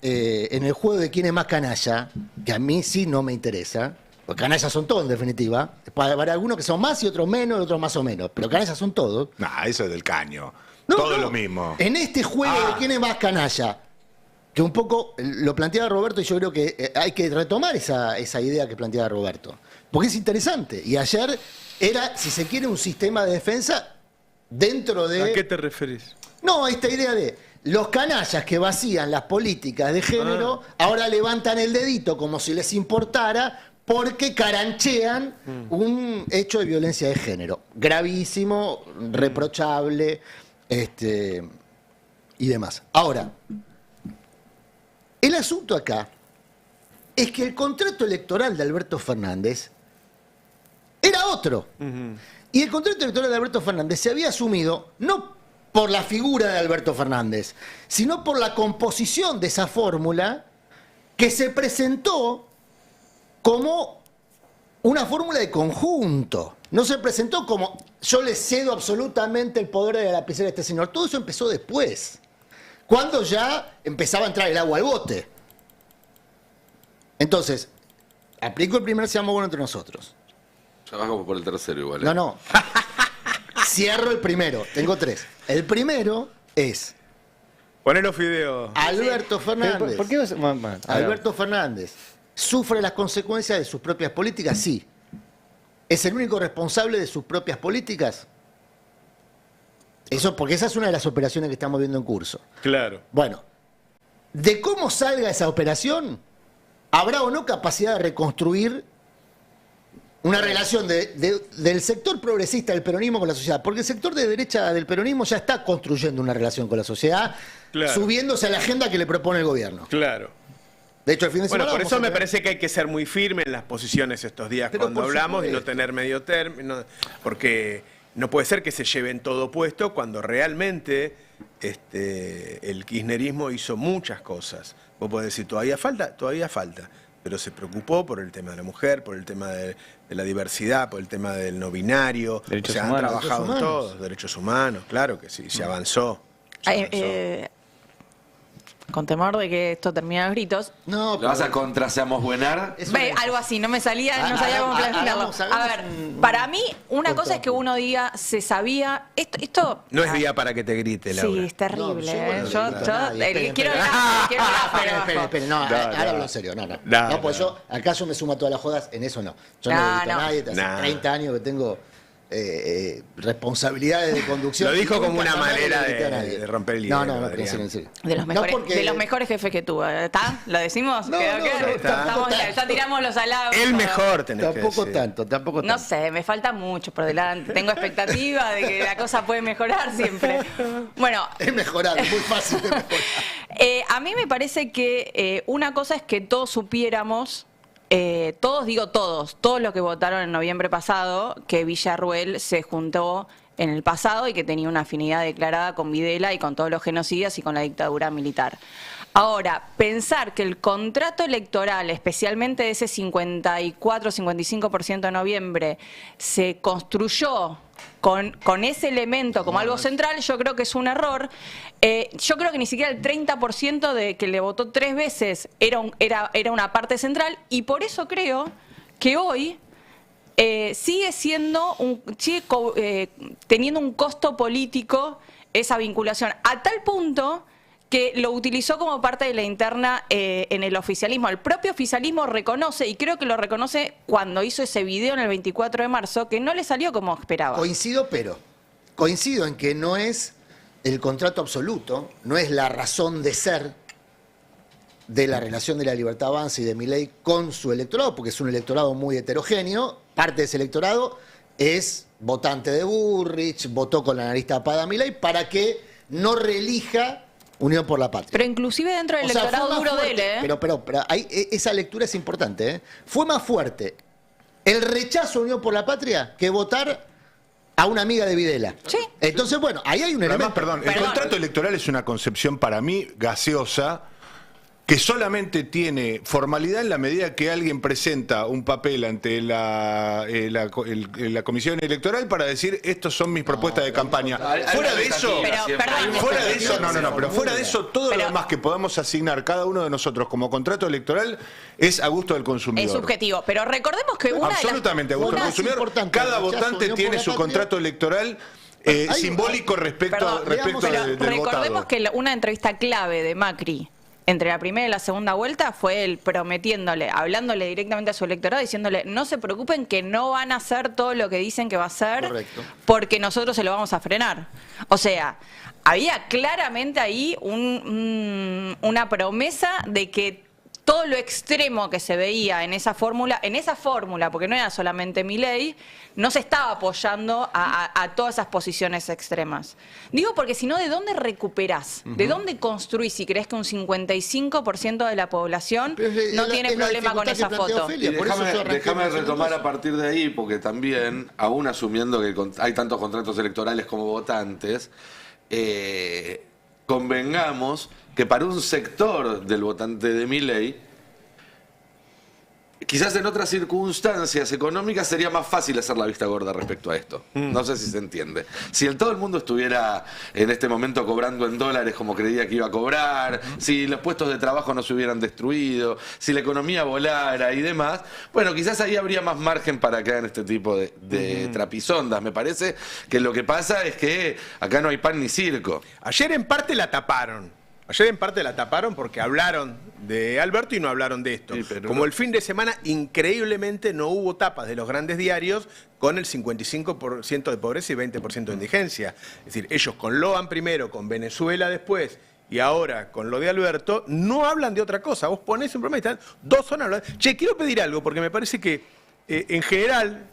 en el juego de quién es más canalla, que a mí sí no me interesa, porque canallas son todos en definitiva, para algunos que son más y otros menos, y otros más o menos, pero canallas son todos. Nah, eso es del caño. No, todo no. lo mismo. En este juego de quién es más canalla, que un poco lo planteaba Roberto y yo creo que hay que retomar esa idea que planteaba Roberto, porque es interesante. Y ayer era, si se quiere, un sistema de defensa dentro de... ¿A qué te referís? No, a esta idea de los canallas que vacían las políticas de género, ahora levantan el dedito como si les importara porque caranchean un hecho de violencia de género. Gravísimo, reprochable, y demás. Ahora, el asunto acá es que el contrato electoral de Alberto Fernández era otro. Y el contrato electoral de Alberto Fernández se había asumido no por la figura de Alberto Fernández, sino por la composición de esa fórmula que se presentó como una fórmula de conjunto. No se presentó como yo le cedo absolutamente el poder de la lapicera a este señor. Todo eso empezó después, cuando ya empezaba a entrar el agua al bote. Entonces, aplico el primer seamos buenos entre nosotros. Ya vas como por el tercero igual. No. Cierro el primero. Tengo 3. El primero es Poné los fideos. Alberto Fernández. ¿Por qué Alberto Fernández sufre las consecuencias de sus propias políticas, sí. ¿Es el único responsable de sus propias políticas? Eso, porque esa es una de las operaciones que estamos viendo en curso. Claro. Bueno, de cómo salga esa operación, habrá o no capacidad de reconstruir una relación del sector progresista del peronismo con la sociedad. Porque el sector de derecha del peronismo ya está construyendo una relación con la sociedad, Claro. subiéndose a la agenda que le propone el gobierno. Claro. De hecho, el fin de Bueno, semana... por vamos eso a me tener- parece que hay que ser muy firme en las posiciones estos días Pero cuando por hablamos y no supuesto. tener medio término, porque no puede ser que se lleven todo puesto cuando realmente el kirchnerismo hizo muchas cosas. Vos podés decir, todavía falta, pero se preocupó por el tema de la mujer, por el tema de la diversidad, por el tema del no binario, Derechos han humanos. trabajado en Derechos todos, derechos humanos, claro que sí, se avanzó. Con temor de que esto termine a los gritos. No, ¿Lo vas a contra seamos buenar? es Ve, una- algo así, no me salía, no sabía cómo planificarlo. hagamos A ver, para mí, una cosa es que uno diga, se sabía, esto No es día para que te grite, Laura. sí, es terrible. No, yo ¿eh? no Yo, le grito a nadie. Esperen, quiero esperen. quiero Esperen, esperen, no, ahora hablo en serio, no, pues No. yo, acaso me sumo a todas las jodas, en eso no. Yo no, No, le grito a no. nadie, hace No. 30 años que tengo responsabilidades de conducción. Lo dijo y nunca como una jamás le manera grité a de nadie. romper el hielo, No, pero Adrián. en serio. De los No mejores, porque- de los mejores jefes que tuvo, ¿está? ¿Lo decimos? No, ¿Quedó no, qué? no, Estamos tampoco ya tiramos los halagos. El mejor tenés que Tampoco decir. tanto, tampoco tanto. No sé, me falta mucho por delante. Tengo expectativa de que la cosa puede mejorar siempre. Bueno, Es mejorar, es muy fácil de mejorar. a mí me parece que una cosa es que todos supiéramos, todos los que votaron en noviembre pasado, que Villarruel se juntó en el pasado y que tenía una afinidad declarada con Videla y con todos los genocidas y con la dictadura militar. Ahora, pensar que el contrato electoral, especialmente de ese 54-55% de noviembre, se construyó con ese elemento como algo central, yo creo que es un error. Yo creo que ni siquiera el 30% de que le votó 3 veces era una parte central, y por eso creo que hoy sigue teniendo un costo político esa vinculación, a tal punto que lo utilizó como parte de la interna en el oficialismo. El propio oficialismo reconoce, y creo que lo reconoce cuando hizo ese video en el 24 de marzo, que no le salió como esperaba. Coincido en que no es el contrato absoluto, no es la razón de ser, de la relación de la Libertad Avanza y de Milei con su electorado, porque es un electorado muy heterogéneo. Parte de ese electorado es votante de Bullrich, votó con la nariz tapada a Milei para que no reelija Unión por la Patria. Pero inclusive dentro del O sea, electorado fue más duro de él, fuerte, pero esa lectura es importante, ¿eh? Fue más fuerte el rechazo a Unión por la Patria que votar a una amiga de Videla. Sí. Entonces, bueno, ahí hay un Pero elemento. además, perdón, el contrato electoral es una concepción para mí gaseosa que solamente tiene formalidad en la medida que alguien presenta un papel ante la comisión electoral para decir estos son mis propuestas de campaña. Fuera de eso, fuera de eso, pero fuera de eso, todo lo demás que podamos asignar cada uno de nosotros como contrato electoral es a gusto del consumidor. Es subjetivo, pero recordemos que una Absolutamente a gusto del consumidor. Cada votante tiene su contrato electoral simbólico respecto del recordemos votado. que una entrevista clave de Macri entre la primera y la segunda vuelta fue él prometiéndole, hablándole directamente a su electorado, diciéndole, no se preocupen que no van a hacer todo lo que dicen que va a hacer, Correcto. porque nosotros se lo vamos a frenar. O sea, había claramente ahí una promesa de que todo lo extremo que se veía en esa fórmula, porque no era solamente Milei, no se estaba apoyando a todas esas posiciones extremas. Digo porque si no, ¿de dónde recuperás? ¿De dónde construís si crees que un 55% de la población no tiene problema con esa foto? Y déjame retomar a partir de ahí, porque también, aún asumiendo que hay tantos contratos electorales como votantes, convengamos que para un sector del votante de Milei, quizás en otras circunstancias económicas sería más fácil hacer la vista gorda respecto a esto. No sé si se entiende. Si todo el mundo estuviera en este momento cobrando en dólares como creía que iba a cobrar, si los puestos de trabajo no se hubieran destruido, si la economía volara y demás, bueno, quizás ahí habría más margen para que hagan este tipo de trapisondas. Me parece que lo que pasa es que acá no hay pan ni circo. Ayer en parte la taparon. Ayer en parte la taparon porque hablaron de Alberto y no hablaron de esto. Sí, pero como el fin de semana, increíblemente no hubo tapas de los grandes diarios con el 55% de pobreza y 20% de indigencia. Es decir, ellos con Loan primero, con Venezuela después y ahora con lo de Alberto, no hablan de otra cosa. Vos ponés un programa y están 2 horas hablando. Che, quiero pedir algo porque me parece que en general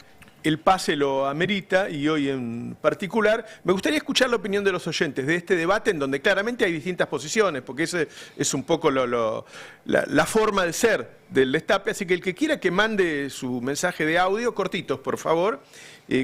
el pase lo amerita y hoy en particular. Me gustaría escuchar la opinión de los oyentes de este debate en donde claramente hay distintas posiciones, porque ese es un poco la forma de ser del Destape. Así que el que quiera que mande su mensaje de audio, cortitos, por favor.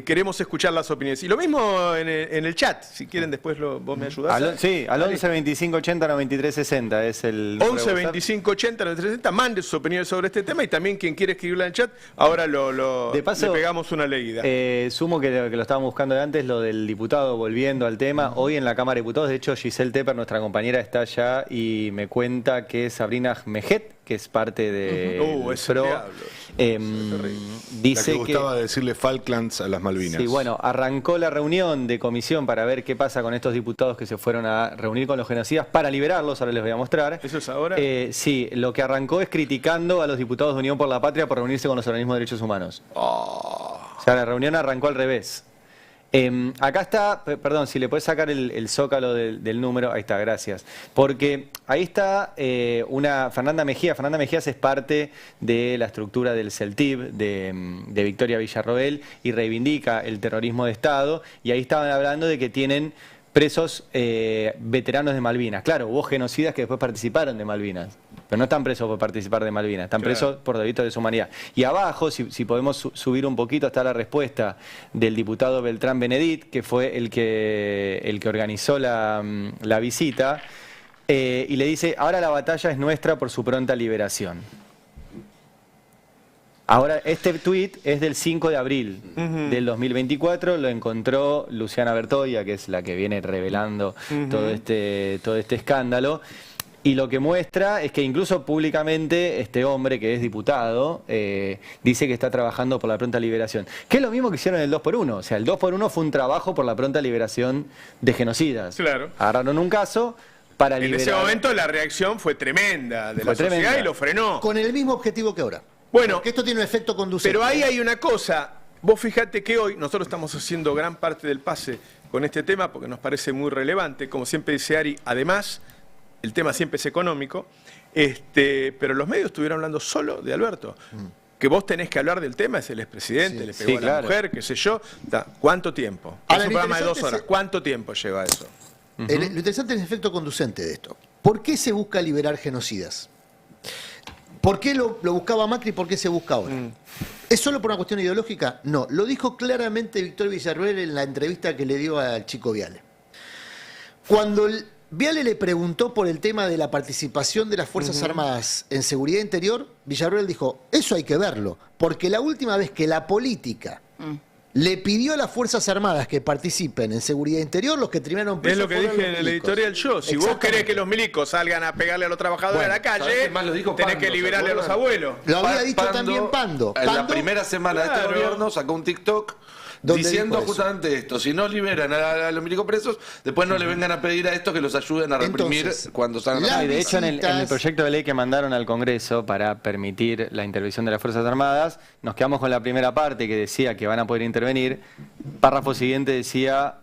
Queremos escuchar las opiniones. Y lo mismo en el chat, si quieren después vos me ayudás. Sí, al 11 25 80 93 60 es el... 11 25 80 93 60, mande sus opiniones sobre este tema y también quien quiere escribirla en el chat, ahora De paso, le pegamos una leída. Sumo que lo estábamos buscando de antes, lo del diputado, volviendo al tema. Hoy en la Cámara de Diputados, de hecho, Giselle Tepper, nuestra compañera, está allá y me cuenta que Sabrina Mejet, que es parte de ese PRO, dice la que gustaba decirle Falklands a las Malvinas. Sí, bueno, arrancó la reunión de comisión para ver qué pasa con estos diputados que se fueron a reunir con los genocidas para liberarlos, ahora les voy a mostrar. ¿Eso es ahora? Sí, lo que arrancó es criticando a los diputados de Unión por la Patria por reunirse con los organismos de derechos humanos. O sea, la reunión arrancó al revés. Acá está, perdón, si le puedes sacar el zócalo del número, ahí está, gracias. Porque ahí está Fernanda Mejías. Fernanda Mejías es parte de la estructura del CELTIB, de Victoria Villarroel, y reivindica el terrorismo de Estado. Y ahí estaban hablando de que tienen presos veteranos de Malvinas. Claro, hubo genocidas que después participaron de Malvinas, pero no están presos por participar de Malvinas, están presos por delitos de lesa humanidad. Y abajo, si podemos subir un poquito, está la respuesta del diputado Beltrán Benedit, que fue el que organizó la visita, y le dice, ahora la batalla es nuestra por su pronta liberación. Ahora, este tuit es del 5 de abril del 2024, lo encontró Luciana Bertoia, que es la que viene revelando todo este escándalo, y lo que muestra es que incluso públicamente este hombre, que es diputado, dice que está trabajando por la pronta liberación, que es lo mismo que hicieron en el 2x1, o sea, el 2x1 fue un trabajo por la pronta liberación de genocidas. Claro. Agarraron un caso para liberar. En ese momento la reacción fue tremenda de la sociedad y lo frenó. Con el mismo objetivo que ahora. Bueno, porque esto tiene un efecto conducente. Pero ahí hay una cosa. Vos fíjate que hoy nosotros estamos haciendo gran parte del pase con este tema porque nos parece muy relevante. Como siempre dice Ari, además, el tema siempre es económico, pero los medios estuvieron hablando solo de Alberto. Que vos tenés que hablar del tema, es el expresidente, le pegó a la mujer, qué sé yo. ¿Cuánto tiempo? Es un programa de 2 horas. ¿Cuánto tiempo lleva eso? Lo interesante es el efecto conducente de esto. ¿Por qué se busca liberar genocidas? ¿Por qué lo buscaba Macri y por qué se busca ahora? ¿Es solo por una cuestión ideológica? No, lo dijo claramente Víctor Villarruel en la entrevista que le dio al chico Viale. Cuando Viale le preguntó por el tema de la participación de las Fuerzas Armadas en seguridad interior, Villarruel dijo, eso hay que verlo, porque la última vez que la política le pidió a las Fuerzas Armadas que participen en seguridad interior, los que terminaron presos es lo que dije en el editorial yo. Si vos querés que los milicos salgan a pegarle a los trabajadores a la calle, tenés que liberarle a los abuelos. Lo había dicho también Pando. En la primera semana de este gobierno sacó un TikTok diciendo justamente esto: si no liberan a los milicos presos, después no le vengan a pedir a estos que los ayuden a reprimir. Entonces, cuando salgan a... Y de hecho, en el proyecto de ley que mandaron al Congreso para permitir la intervención de las Fuerzas Armadas, nos quedamos con la primera parte que decía que van a poder intervenir. Párrafo siguiente decía,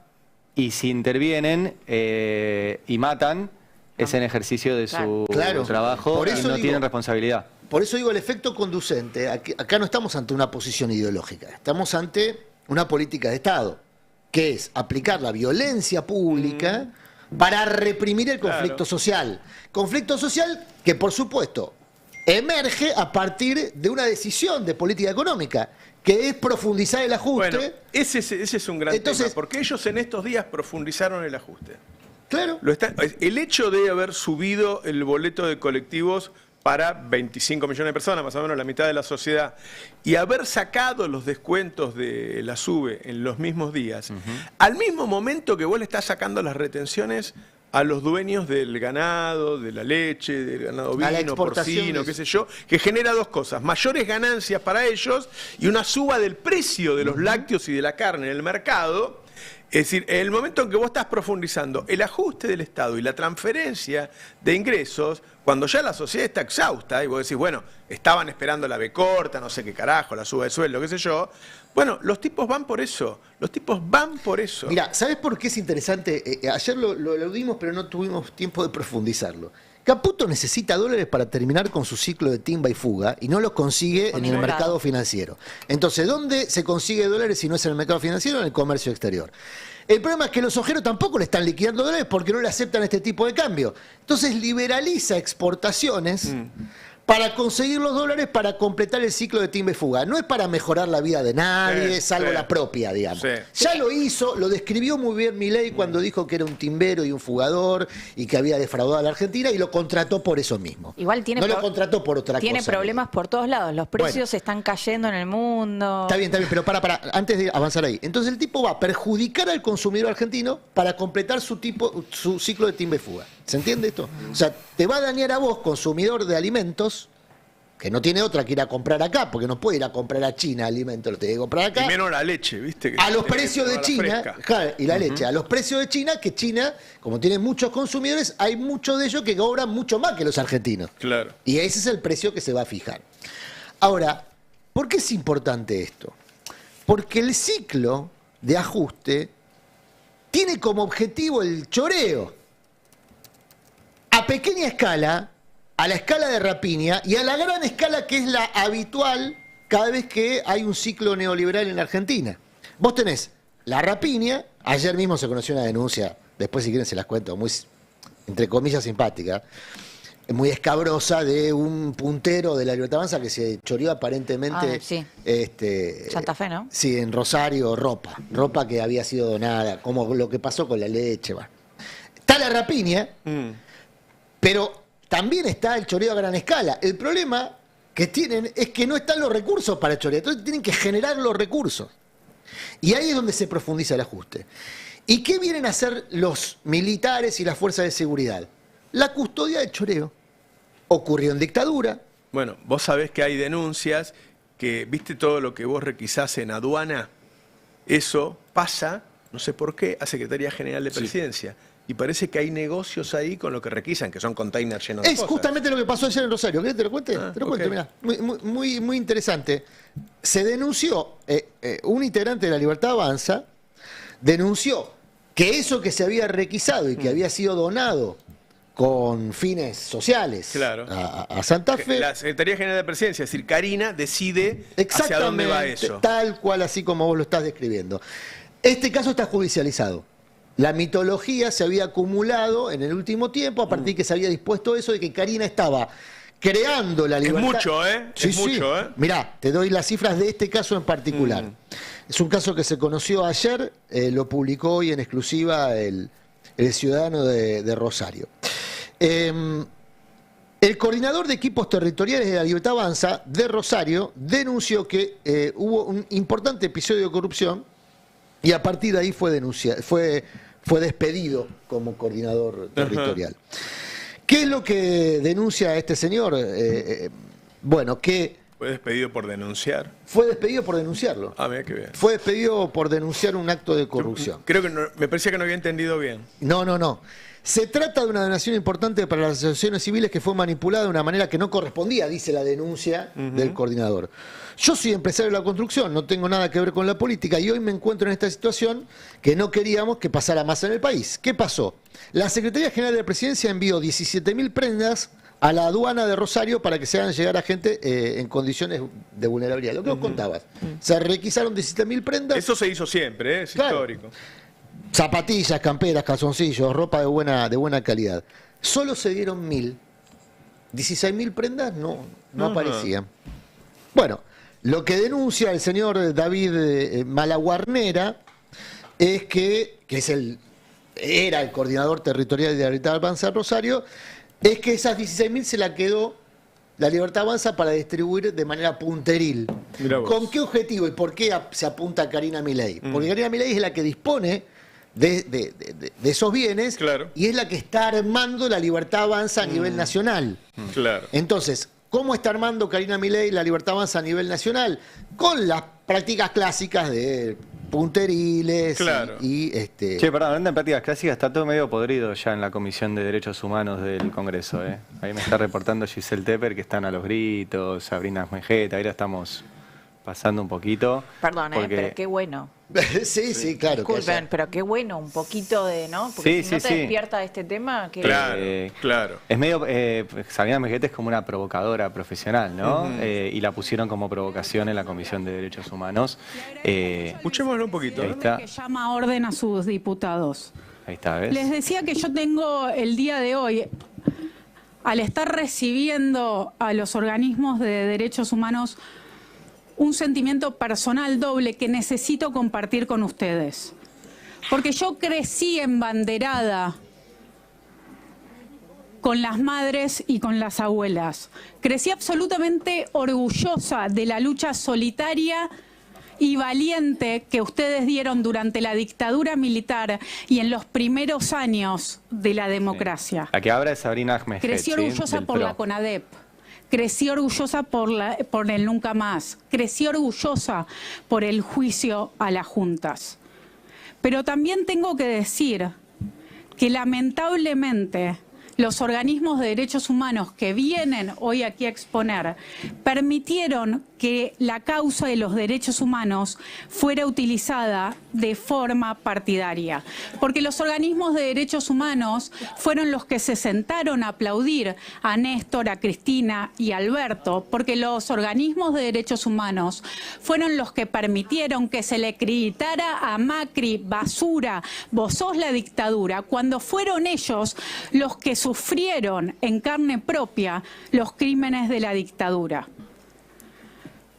y si intervienen y matan, es en ejercicio de su trabajo, por eso y no tienen responsabilidad. Por eso digo el efecto conducente. Acá no estamos ante una posición ideológica, estamos ante una política de Estado, que es aplicar la violencia pública para reprimir el conflicto social. Conflicto social que, por supuesto, emerge a partir de una decisión de política económica, que es profundizar el ajuste. Bueno, ese es un gran tema, porque ellos en estos días profundizaron el ajuste. Claro. El hecho de haber subido el boleto de colectivos para 25 millones de personas, más o menos la mitad de la sociedad, y haber sacado los descuentos de la SUBE en los mismos días, al mismo momento que vos le estás sacando las retenciones a los dueños del ganado, de la leche, del ganado ovino, porcino, qué sé yo, que genera dos cosas: mayores ganancias para ellos y una suba del precio de los lácteos y de la carne en el mercado. Es decir, en el momento en que vos estás profundizando el ajuste del Estado y la transferencia de ingresos, cuando ya la sociedad está exhausta y vos decís, bueno, estaban esperando la B corta, no sé qué carajo, la suba de sueldo, qué sé yo, bueno, los tipos van por eso, Mira, ¿sabés por qué es interesante? Ayer lo dimos, pero no tuvimos tiempo de profundizarlo. Caputo necesita dólares para terminar con su ciclo de timba y fuga y no los consigue en el mercado financiero. Entonces, ¿dónde se consigue dólares si no es en el mercado financiero? En el comercio exterior. El problema es que los ojeros tampoco le están liquidando dólares porque no le aceptan este tipo de cambio. Entonces liberaliza exportaciones para conseguir los dólares para completar el ciclo de timba y fuga. No es para mejorar la vida de nadie, salvo la propia, digamos. Ya lo hizo, lo describió muy bien Milei cuando dijo que era un timbero y un fugador y que había defraudado a la Argentina, y lo contrató por eso mismo. Igual tiene lo contrató por otra cosa. Tiene problemas por todos lados. Los precios están cayendo en el mundo. Está bien, pero antes de avanzar ahí. Entonces el tipo va a perjudicar al consumidor argentino para completar su ciclo de timba y fuga. ¿Se entiende esto? O sea, te va a dañar a vos, consumidor de alimentos, que no tiene otra que ir a comprar acá, porque no puede ir a comprar a China alimentos, lo tiene que comprar acá. Y menos la leche, ¿viste? A los precios de China, claro, y la leche, a los precios de China, que China, como tiene muchos consumidores, hay muchos de ellos que cobran mucho más que los argentinos. Claro. Y ese es el precio que se va a fijar. Ahora, ¿por qué es importante esto? Porque el ciclo de ajuste tiene como objetivo el choreo. A pequeña escala, a la escala de rapiña y a la gran escala que es la habitual cada vez que hay un ciclo neoliberal en la Argentina. Vos tenés la rapiña, ayer mismo se conoció una denuncia, después si quieren se las cuento, muy, entre comillas, simpática, muy escabrosa, de un puntero de la Libertad Avanza que se choreó aparentemente Santa Fe, ¿no? Sí, en Rosario, ropa que había sido donada, como lo que pasó con la leche. Va. Está la rapiña, pero también está el choreo a gran escala. El problema que tienen es que no están los recursos para el choreo, entonces tienen que generar los recursos. Y ahí es donde se profundiza el ajuste. ¿Y qué vienen a hacer los militares y las fuerzas de seguridad? La custodia del choreo. Ocurrió en dictadura. Bueno, vos sabés que hay denuncias que, viste todo lo que vos requisás en aduana, eso pasa, no sé por qué, a Secretaría General de Presidencia. Y parece que hay negocios ahí con lo que requisan, que son containers llenos de cosas. Es justamente lo que pasó ayer en Rosario. ¿Querés que te lo cuente? Te lo cuento, mirá. Muy interesante. Se denunció, un integrante de la Libertad Avanza denunció que eso que se había requisado y que había sido donado con fines sociales Claro. a Santa Fe. La Secretaría General de Presidencia, es decir, Karina decide hacia dónde va eso. Tal cual, así como vos lo estás describiendo. Este caso está judicializado. La mitología se había acumulado en el último tiempo a partir de que se había dispuesto eso de que Karina estaba creando la libertad. Es mucho, ¿eh? Sí, es sí. mucho, ¿eh? Mirá, te doy las cifras de este caso en particular. Es un caso que se conoció ayer, lo publicó hoy en exclusiva el Ciudadano de Rosario. El coordinador de equipos territoriales de la Libertad Avanza de Rosario denunció que hubo un importante episodio de corrupción y a partir de ahí fue despedido como coordinador territorial. ¿Qué es lo que denuncia este señor? Bueno, que Fue despedido por denunciar. fue despedido por denunciarlo. Ah, mira qué bien. Fue despedido por denunciar un acto de corrupción. Creo que me parecía que no había entendido bien. No. Se trata de una donación importante para las asociaciones civiles que fue manipulada de una manera que no correspondía, dice la denuncia del coordinador. Yo soy empresario de la construcción, no tengo nada que ver con la política y hoy me encuentro en esta situación que no queríamos que pasara más en el país. ¿Qué pasó? La Secretaría General de Presidencia envió 17.000 prendas a la aduana de Rosario para que se hagan llegar a gente en condiciones de vulnerabilidad. Lo que vos contabas. Se requisaron 17.000 prendas. Eso se hizo siempre, ¿eh? Es Claro. histórico. Zapatillas, camperas, calzoncillos, ropa de buena calidad. Solo se dieron 1.000. 16.000 prendas no aparecían. Bueno, lo que denuncia el señor David Malaguarnera es que era el coordinador territorial de la Libertad Avanza Rosario, es que esas 16.000 se la quedó la Libertad Avanza para distribuir de manera punteril. Mirá vos. ¿Con qué objetivo y por qué se apunta a Karina Milei? Porque Karina Milei es la que dispone de esos bienes, Claro. y es la que está armando la Libertad Avanza a nivel nacional. Claro. Entonces, ¿cómo está armando Karina Milei la Libertad Avanza a nivel nacional? Con las prácticas clásicas de punteriles Claro. Che, perdón, hablando de prácticas clásicas, está todo medio podrido ya en la Comisión de Derechos Humanos del Congreso, ¿eh? Ahí me está reportando Giselle Tepper que están a los gritos, Sabrina Mejeta, ahí la estamos pasando un poquito. Perdón, porque- pero qué bueno. sí, claro. que Disculpen, haya- pero qué bueno, un poquito de, ¿no? Porque Sí, si no sí, te sí. despierta este tema, que Claro, claro. Es medio, Sabrina Mejeta es como una provocadora profesional, ¿no? Y la pusieron como provocación en la Comisión de Derechos Humanos. Escuchémoslo un poquito. Ahí ¿eh? está, Que llama a orden a sus diputados. ahí está, ¿ves? Les decía que yo tengo el día de hoy, al estar recibiendo a los organismos de derechos humanos, un sentimiento personal doble que necesito compartir con ustedes. Porque yo crecí embanderada con las madres y con las abuelas. Crecí absolutamente orgullosa de la lucha solitaria y valiente que ustedes dieron durante la dictadura militar y en los primeros años de la democracia. La que habla es Sabrina Mejeta. Crecí orgullosa por la CONADEP. Crecí orgullosa por el Nunca Más. Crecí orgullosa por el juicio a las juntas. Pero también tengo que decir que lamentablemente los organismos de derechos humanos que vienen hoy aquí a exponer permitieron que la causa de los derechos humanos fuera utilizada de forma partidaria. Porque los organismos de derechos humanos fueron los que se sentaron a aplaudir a Néstor, a Cristina y a Alberto, porque los organismos de derechos humanos fueron los que permitieron que se le gritara a Macri, basura, vos sos la dictadura, cuando fueron ellos los que sufrieron en carne propia los crímenes de la dictadura.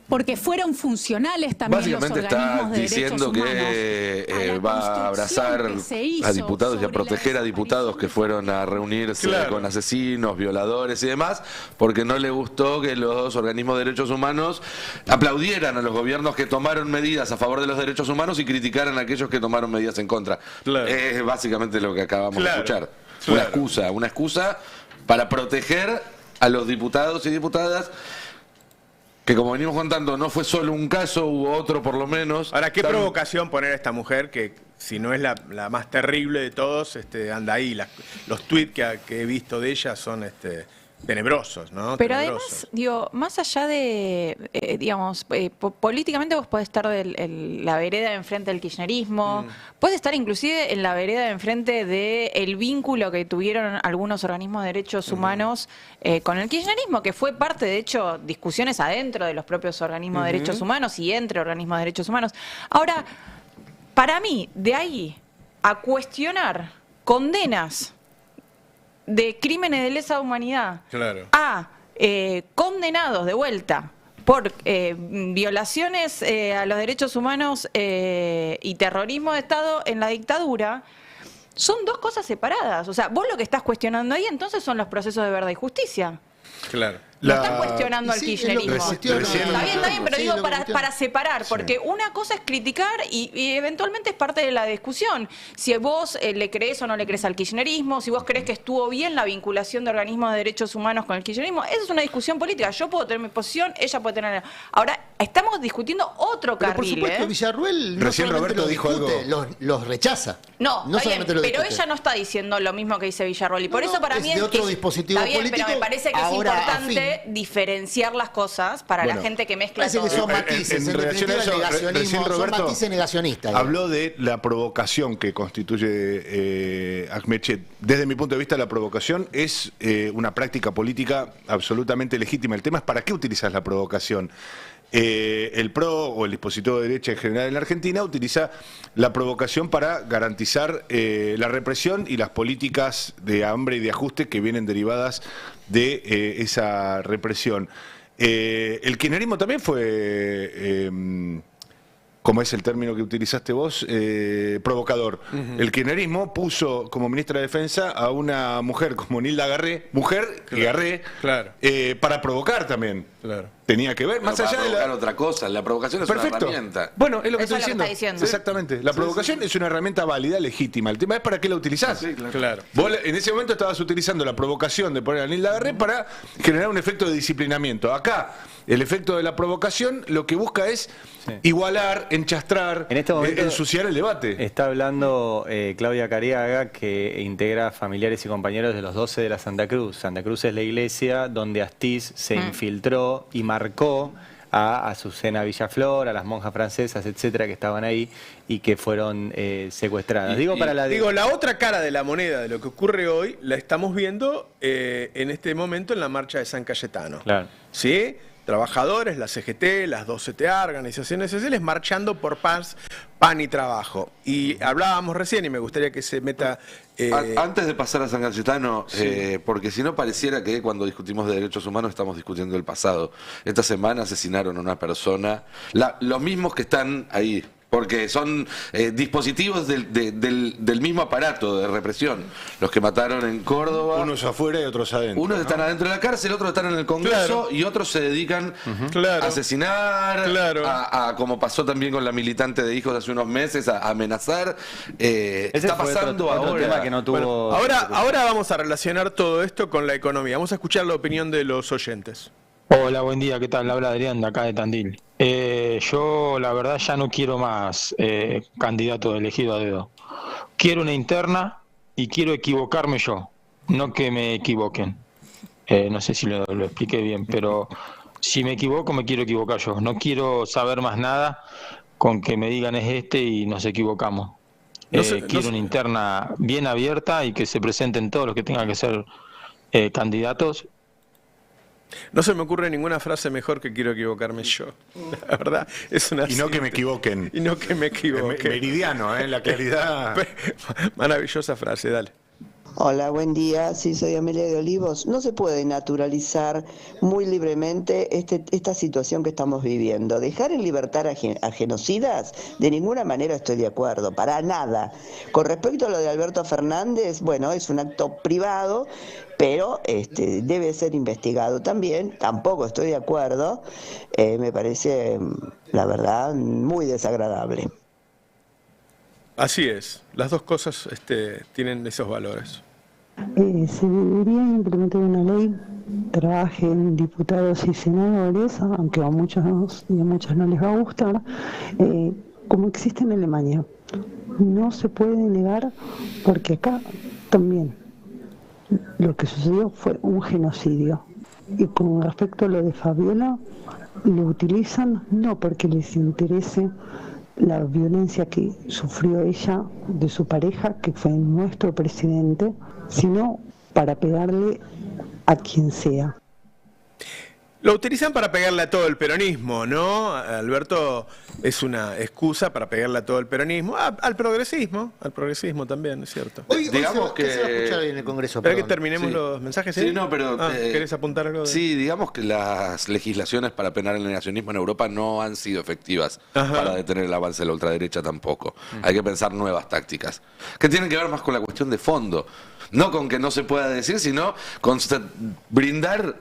Porque fueron funcionales también los Básicamente organismos está de derechos diciendo humanos que la va a abrazar construcción que se hizo a diputados y a sobre proteger la a diputados que fueron a reunirse Claro. con asesinos, violadores y demás, porque no le gustó que los organismos de derechos humanos aplaudieran a los gobiernos que tomaron medidas a favor de los derechos humanos y criticaran a aquellos que tomaron medidas en contra. Claro. Es básicamente lo que acabamos de Claro. escuchar. Claro. Una excusa para proteger a los diputados y diputadas, que como venimos contando, no fue solo un caso, hubo otro por lo menos. Ahora, qué Tan- provocación poner a esta mujer que, si no es la más terrible de todos, anda ahí. Los tweets que he visto de ella son tenebrosos, ¿no? Pero Tenebrosos. además, digo, más allá de, digamos, políticamente vos podés estar de la vereda de enfrente del kirchnerismo, podés estar inclusive en la vereda de enfrente del vínculo que tuvieron algunos organismos de derechos humanos con el kirchnerismo, que fue parte, de hecho, discusiones adentro de los propios organismos de derechos humanos y entre organismos de derechos humanos. Ahora, para mí, de ahí a cuestionar condenas de crímenes de lesa humanidad Claro. a condenados de vuelta por violaciones a los derechos humanos y terrorismo de Estado en la dictadura, son dos cosas separadas. O sea, vos lo que estás cuestionando ahí entonces son los procesos de verdad y justicia. Claro. No estás cuestionando al Sí, es lo que kirchnerismo. cuestiono. Está bien, pero Sí, digo es lo que cuestiono. para separar, porque una cosa es criticar y eventualmente es parte de la discusión. Si vos le crees o no le crees al kirchnerismo, si vos crees que estuvo bien la vinculación de organismos de derechos humanos con el kirchnerismo, esa es una discusión política. Yo puedo tener mi posición, ella puede tener... Ahora, estamos discutiendo otro Pero por carril, supuesto, ¿eh? Villarruel no Recién solamente Roberto los dijo discute, algo. los rechaza. No, está bien, solamente los pero discute. ella no está diciendo lo mismo que dice Villarroel. Y por No, eso para es mí de otro dispositivo está bien, político, pero me parece que es ahora importante diferenciar las cosas para la gente que mezcla Parece todo. que son matices, en relación a definitiva, eso, el negacionismo, recién son Roberto matices negacionistas. habló de la provocación que constituye Ahmed Chet. Desde mi punto de vista, la provocación es una práctica política absolutamente legítima. El tema es para qué utilizas la provocación. El PRO o el dispositivo de derecha en general en la Argentina utiliza la provocación para garantizar la represión y las políticas de hambre y de ajuste que vienen derivadas de esa represión. El kirchnerismo también fue, como es el término que utilizaste vos, provocador. El kirchnerismo puso como ministra de Defensa a una mujer como Nilda Garré, Garré, Claro. para provocar también. Claro. Tenía que ver, más Para allá de provocar la... otra cosa. La provocación es Perfecto. una herramienta. Bueno, es lo que Eso estoy es lo que diciendo. está diciendo. Exactamente. La provocación es una herramienta válida, legítima. El tema es para qué la utilizás. Claro. Vos en ese momento estabas utilizando la provocación de poner a Nilda Garré para generar un efecto de disciplinamiento. Acá, el efecto de la provocación lo que busca es igualar, enchastrar, En este momento ensuciar el debate. Está hablando Claudia Cariaga, que integra familiares y compañeros de los 12 de la Santa Cruz. Santa Cruz es la iglesia donde Astiz se infiltró y marcó a Azucena Villaflor, a las monjas francesas, etcétera, que estaban ahí y que fueron secuestradas. La otra cara de la moneda de lo que ocurre hoy la estamos viendo en este momento en la marcha de San Cayetano. Claro. ¿Sí? Trabajadores, la CGT, las 2CTA, organizaciones sociales, marchando por paz, pan y trabajo. Y hablábamos recién, y me gustaría que se meta... Antes de pasar a San Cayetano, porque si no pareciera que cuando discutimos de derechos humanos estamos discutiendo el pasado. Esta semana asesinaron a una persona, los mismos que están ahí, porque son dispositivos del mismo aparato de represión. Los que mataron en Córdoba. Unos afuera y otros adentro. Unos están adentro de la cárcel, otros están en el Congreso y otros se dedican a asesinar, a como pasó también con la militante de Hijos hace unos meses, a amenazar. Está fue pasando otro ahora. tema que no tuvo... Ahora vamos a relacionar todo esto con la economía. Vamos a escuchar la opinión de los oyentes. Hola, buen día, ¿qué tal? Habla Adrián de acá de Tandil. Yo la verdad ya no quiero más candidato elegido a dedo. Quiero una interna y quiero equivocarme yo, no que me equivoquen. No sé si lo expliqué bien, pero si me equivoco me quiero equivocar yo. No quiero saber más nada con que me digan es este y nos equivocamos. Quiero una interna bien abierta y que se presenten todos los que tengan que ser candidatos. No se me ocurre ninguna frase mejor que quiero equivocarme yo. La verdad, es una... Y no que me equivoquen. Y no que me equivoque. Meridiano, la claridad. Maravillosa frase, dale. Hola, buen día. Sí, soy Amelia de Olivos. No se puede naturalizar muy libremente esta situación que estamos viviendo. Dejar en libertad a genocidas, de ninguna manera estoy de acuerdo, para nada. Con respecto a lo de Alberto Fernández, bueno, es un acto privado, pero debe ser investigado también. Tampoco estoy de acuerdo. Me parece, la verdad, muy desagradable. Así es, las dos cosas tienen esos valores. Se debería implementar una ley, trabajen diputados y senadores, aunque a muchos y a muchos no les va a gustar, como existe en Alemania. No se puede negar porque acá también. lo que sucedió fue un genocidio. Y con respecto a lo de Fabiola, lo utilizan no porque les interese la violencia que sufrió ella de su pareja, que fue nuestro presidente, sino para pegarle a quien sea. Lo utilizan para pegarle a todo el peronismo, ¿no? Alberto, es una excusa para pegarle a todo el peronismo, al progresismo también, es cierto. Hoy Digamos ¿qué se va a que- escuchar hoy en el Congreso? Espera que Perdón. terminemos Sí. los mensajes. Sí, no, pero, ¿querés apuntar algo? Sí, digamos que las legislaciones para penar el negacionismo en Europa no han sido efectivas para detener el avance de la ultraderecha tampoco. Hay que pensar nuevas tácticas, que tienen que ver más con la cuestión de fondo. No con que no se pueda decir, sino con brindar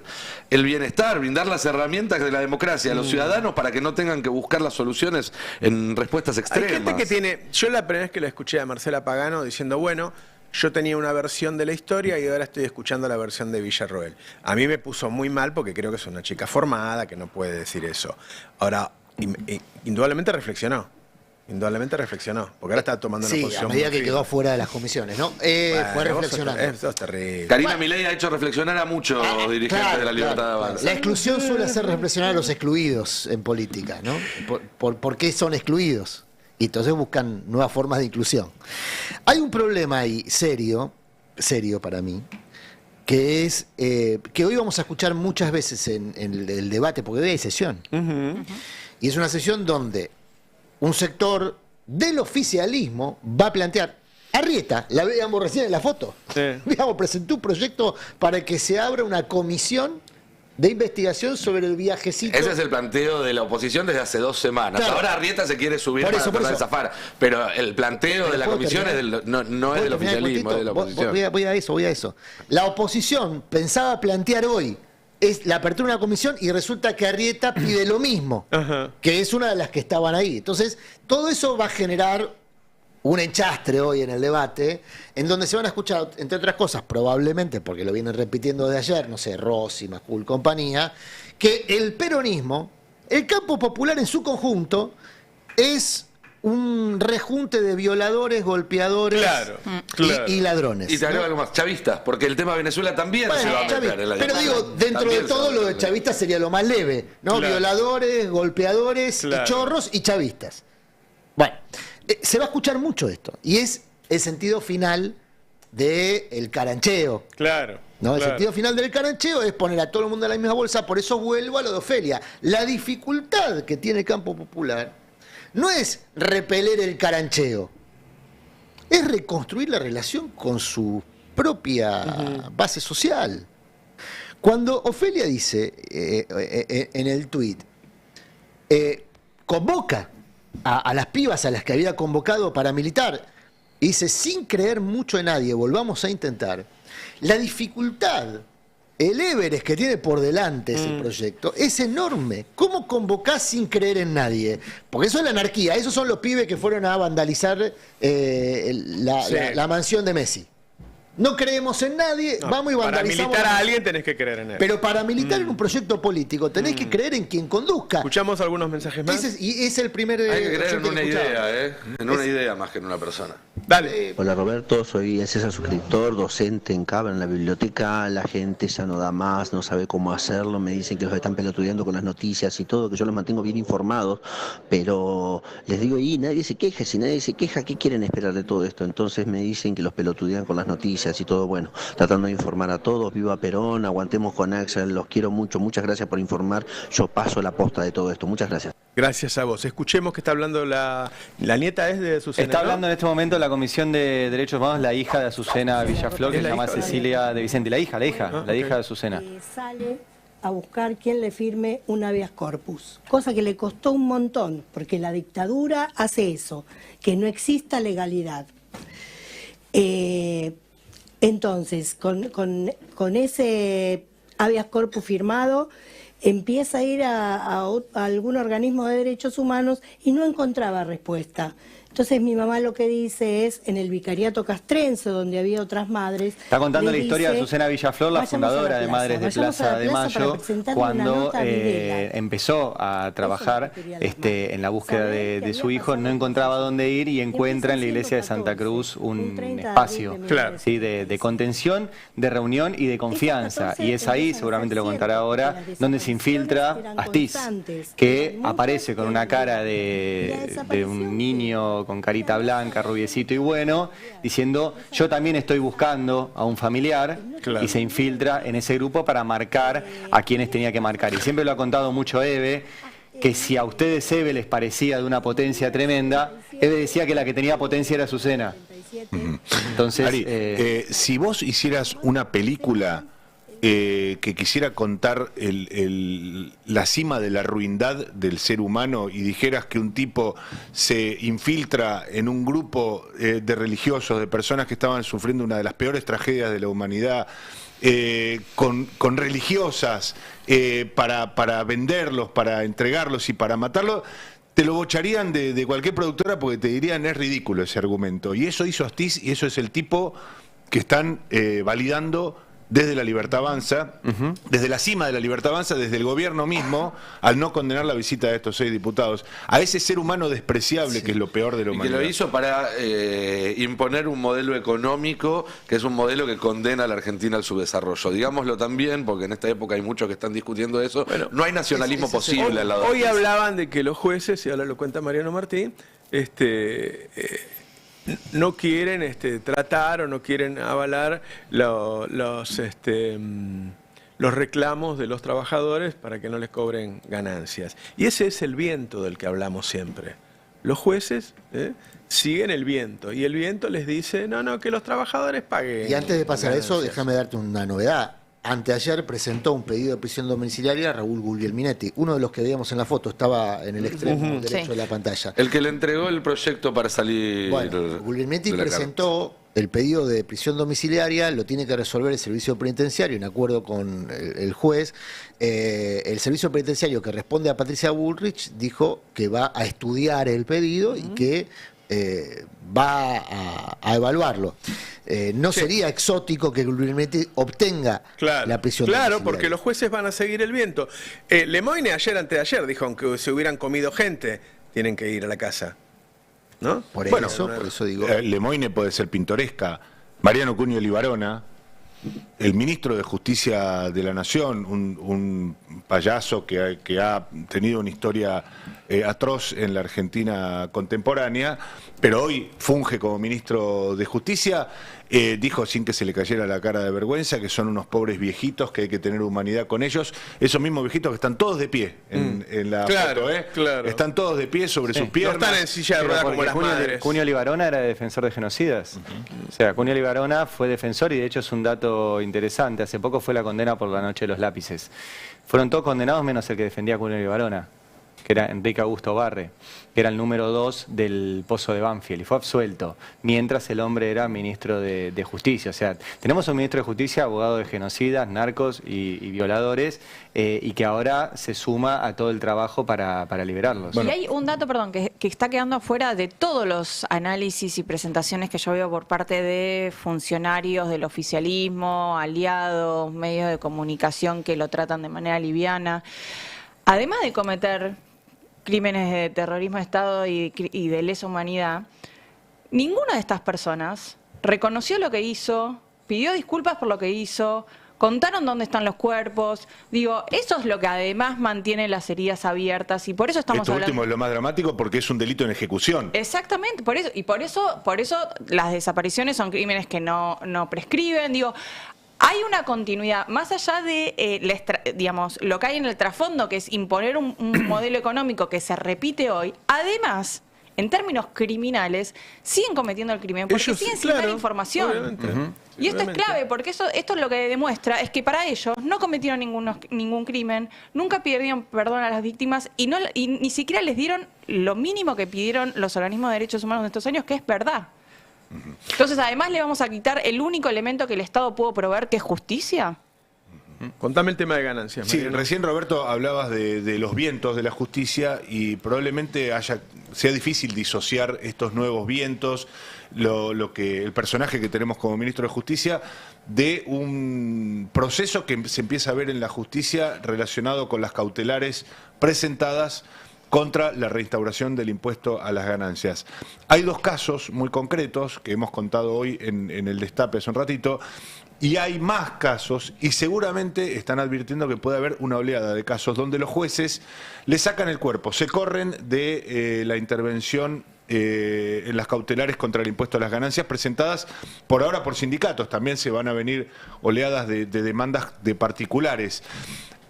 el bienestar, brindar las herramientas de la democracia a los ciudadanos para que no tengan que buscar las soluciones en respuestas extremas. Hay gente que tiene... Yo la primera vez que la escuché a Marcela Pagano diciendo, bueno, yo tenía una versión de la historia y ahora estoy escuchando la versión de Villarroel. A mí me puso muy mal porque creo que es una chica formada, que no puede decir eso. Ahora, indudablemente reflexionó. Porque ahora está tomando una Sí, posición a medida muy que quedó firme. fuera de las comisiones, ¿no? Bueno, Fue reflexionando. Eso es terrible. Karina Milei ha hecho reflexionar a muchos dirigentes de la Libertad de Avanza. La exclusión suele hacer reflexionar a los excluidos en política, ¿no? ¿Por qué son excluidos? Y entonces buscan nuevas formas de inclusión. Hay un problema ahí serio para mí, que es que hoy vamos a escuchar muchas veces en el debate, porque hoy hay sesión. Y es una sesión donde un sector del oficialismo va a plantear, Arrieta, la veíamos recién en la foto, digamos, presentó un proyecto para que se abra una comisión de investigación sobre el viajecito. Ese es el planteo de la oposición desde hace 2 semanas. Claro. Ahora Arrieta se quiere subir Por para eso, tratar de zafar. Pero el planteo de la comisión es no es del oficialismo, es de la oposición. Voy a eso. La oposición pensaba plantear hoy es la apertura de una comisión y resulta que Arrieta pide lo mismo, que es una de las que estaban ahí. Entonces, todo eso va a generar un enchastre hoy en el debate, en donde se van a escuchar, entre otras cosas, probablemente, porque lo vienen repitiendo de ayer, no sé, Rossi, Majul, compañía, que el peronismo, el campo popular en su conjunto, es un rejunte de violadores, golpeadores y ladrones. Y te agrego algo más, chavistas, porque el tema de Venezuela también Bueno, se va a meter en la pero discusión. digo, dentro También de se va todo a lo de meter. chavistas sería lo más leve, ¿no? Claro. Violadores, golpeadores, Claro. y chorros y chavistas. Bueno, se va a escuchar mucho esto, y es el sentido final del carancheo. Claro. ¿No? El claro. sentido final del carancheo es poner a todo el mundo en la misma bolsa, por eso vuelvo a lo de Ofelia. La dificultad que tiene el campo popular no es repeler el carancheo, es reconstruir la relación con su propia base social. Cuando Ofelia dice en el tuit, convoca a las pibas a las que había convocado para militar, y dice, sin creer mucho en nadie, volvamos a intentar, la dificultad, el Everest que tiene por delante ese proyecto es enorme. ¿Cómo convocás sin creer en nadie? Porque eso es la anarquía, esos son los pibes que fueron a vandalizar la mansión de Messi. No creemos en nadie, vamos y Para vandalizamos. militar a alguien tenés que creer en él. Pero para militar en un proyecto político tenés que creer en quien conduzca. ¿Escuchamos algunos mensajes más? Y es el primer Hay que creer en oyente una que escuchaba. idea, en una idea más que en una persona. Dale. Hola Roberto, soy César Suscriptor, docente en Cabra, en la biblioteca. La gente ya no da más, no sabe cómo hacerlo. Me dicen que los están pelotudeando con las noticias y todo, que yo los mantengo bien informados. Pero les digo, y nadie se queja. Si nadie se queja, ¿qué quieren esperar de todo esto? Entonces me dicen que los pelotudean con las noticias y todo. Bueno, tratando de informar a todos. Viva Perón, aguantemos con Axel, los quiero mucho. Muchas gracias por informar. Yo paso la posta de todo esto. Muchas gracias. Gracias a vos. Escuchemos que está hablando la nieta es de Susana. Está hablando en este momento la Comisión de Derechos Humanos, la hija de Azucena Villaflor, que ¿Es se la llama hija? Cecilia de Vicente. La hija de Azucena. Sale a buscar quien le firme un habeas corpus, cosa que le costó un montón, porque la dictadura hace eso, que no exista legalidad. Entonces, con ese habeas corpus firmado, empieza a ir a algún organismo de derechos humanos y no encontraba respuesta. Entonces mi mamá lo que dice es, en el vicariato castrense, donde había otras madres... Está contando le la historia de dice, Azucena Villaflor, la vayamos a fundadora la de Madres de vayamos a Plaza la de plaza Mayo, para presentarle una cuando nota a Videla. empezó a trabajar en la búsqueda de su hijo, no encontraba dónde ir y encuentra en la iglesia de Santa Cruz un espacio ¿sí? de contención, de reunión y de confianza. Y es ahí, seguramente lo contará ahora, donde se infiltra Astiz, que aparece con una cara de un niño con carita blanca, rubiecito y bueno, diciendo, yo también estoy buscando a un familiar, y se infiltra en ese grupo para marcar a quienes tenía que marcar. Y siempre lo ha contado mucho Eve, que si a ustedes Eve les parecía de una potencia tremenda, Eve decía que la que tenía potencia era Azucena. Entonces, Ari, si vos hicieras una película que quisiera contar la cima de la ruindad del ser humano y dijeras que un tipo se infiltra en un grupo de religiosos, de personas que estaban sufriendo una de las peores tragedias de la humanidad, con religiosas para venderlos, para entregarlos y para matarlos, te lo bocharían de cualquier productora porque te dirían es ridículo ese argumento. Y eso hizo Astiz y eso es el tipo que están validando desde La Libertad Avanza, desde la cima de La Libertad Avanza, desde el gobierno mismo, al no condenar la visita de estos 6 diputados, a ese ser humano despreciable que es lo peor de la humanidad. Y que lo hizo para imponer un modelo económico, que es un modelo que condena a la Argentina al subdesarrollo. Digámoslo también, porque en esta época hay muchos que están discutiendo eso, no hay nacionalismo posible al lado de Hoy hablaban de que los jueces, y ahora lo cuenta Mariano Martín, no quieren tratar o no quieren avalar los reclamos de los trabajadores para que no les cobren ganancias. Y ese es el viento del que hablamos siempre. Los jueces siguen el viento y el viento les dice, no, que los trabajadores paguen. Y antes de pasar a eso, ganancias. déjame darte una novedad. Anteayer presentó un pedido de prisión domiciliaria a Raúl Guglielminetti, uno de los que veíamos en la foto, estaba en el extremo derecho de la pantalla. El que le entregó el proyecto para salir. Bueno, Guglielminetti de la presentó el pedido de prisión domiciliaria, lo tiene que resolver el servicio penitenciario en acuerdo con el juez. El servicio penitenciario que responde a Patricia Bullrich dijo que va a estudiar el pedido y que va a evaluarlo. No sería exótico que Guglielminetti obtenga la prisión domiciliaria. Claro, porque los jueces van a seguir el viento. Lemoyne anteayer dijo, aunque se hubieran comido gente, tienen que ir a la casa. ¿No? Por eso digo. Lemoyne puede ser pintoresca. Mariano Cunio Libarona, el ministro de Justicia de la Nación, un payaso que ha tenido una historia atroz en la Argentina contemporánea, pero hoy funge como ministro de Justicia, dijo sin que se le cayera la cara de vergüenza que son unos pobres viejitos, que hay que tener humanidad con ellos. Esos mismos viejitos que están todos de pie en la foto, Claro. Están todos de pie sobre sus piernas. No están en silla de ruedas como las madres. Cunio Libarona era defensor de genocidas. O sea, Cunio Libarona fue defensor y de hecho es un dato interesante. Hace poco fue la condena por la noche de los lápices. Fueron todos condenados menos el que defendía a Cunio Libarona, que era Enrique Augusto Barre, que era el número 2 del Pozo de Banfield, y fue absuelto, mientras el hombre era ministro de Justicia. O sea, tenemos un ministro de Justicia, abogado de genocidas, narcos y violadores, y que ahora se suma a todo el trabajo para liberarlos. Y hay un dato, perdón, que está quedando afuera de todos los análisis y presentaciones que yo veo por parte de funcionarios del oficialismo, aliados, medios de comunicación que lo tratan de manera liviana. Además de cometer crímenes de terrorismo de Estado y de lesa humanidad, ninguna de estas personas reconoció lo que hizo, pidió disculpas por lo que hizo, contaron dónde están los cuerpos. Digo, eso es lo que además mantiene las heridas abiertas y por eso estamos Esto hablando... último es lo más dramático porque es un delito en ejecución. Exactamente, por eso las desapariciones son crímenes que no prescriben. Digo, hay una continuidad, más allá de digamos, lo que hay en el trasfondo, que es imponer un modelo económico que se repite hoy. Además, en términos criminales, siguen cometiendo el crimen porque siguen sin dar información. Y esto es clave, porque esto es lo que demuestra, es que para ellos no cometieron ningún crimen, nunca pidieron perdón a las víctimas y ni siquiera les dieron lo mínimo que pidieron los organismos de derechos humanos de estos años, que es verdad. Entonces, además, le vamos a quitar el único elemento que el Estado pudo proveer, que es justicia. Contame el tema de ganancias. Sí, Mariano. recién Roberto hablabas de los vientos de la justicia y probablemente haya sea difícil disociar estos nuevos vientos, el personaje que tenemos como ministro de Justicia, de un proceso que se empieza a ver en la justicia relacionado con las cautelares presentadas contra la reinstauración del impuesto a las ganancias. Hay dos casos muy concretos que hemos contado hoy en el Destape hace un ratito, y hay más casos, y seguramente están advirtiendo que puede haber una oleada de casos donde los jueces le sacan el cuerpo, se corren de la intervención en las cautelares contra el impuesto a las ganancias presentadas por ahora por sindicatos. También se van a venir oleadas de demandas de particulares.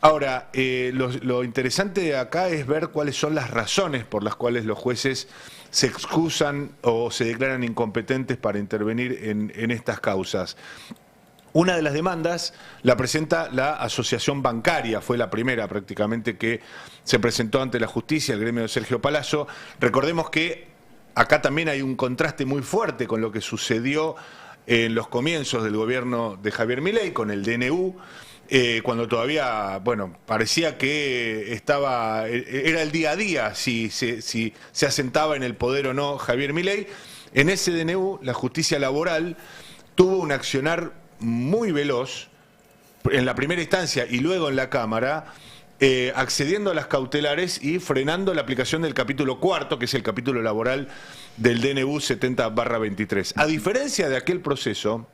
Ahora, lo interesante de acá es ver cuáles son las razones por las cuales los jueces se excusan o se declaran incompetentes para intervenir en estas causas. Una de las demandas la presenta la Asociación Bancaria, fue la primera prácticamente que se presentó ante la justicia, el gremio de Sergio Palazzo. Recordemos que acá también hay un contraste muy fuerte con lo que sucedió en los comienzos del gobierno de Javier Milei, con el DNU, cuando todavía, bueno, parecía que era el día a día si se asentaba en el poder o no Javier Milei. En ese DNU, la justicia laboral tuvo un accionar muy veloz en la primera instancia y luego en la Cámara, accediendo a las cautelares y frenando la aplicación del capítulo 4, que es el capítulo laboral del DNU 70/23. A diferencia de aquel proceso,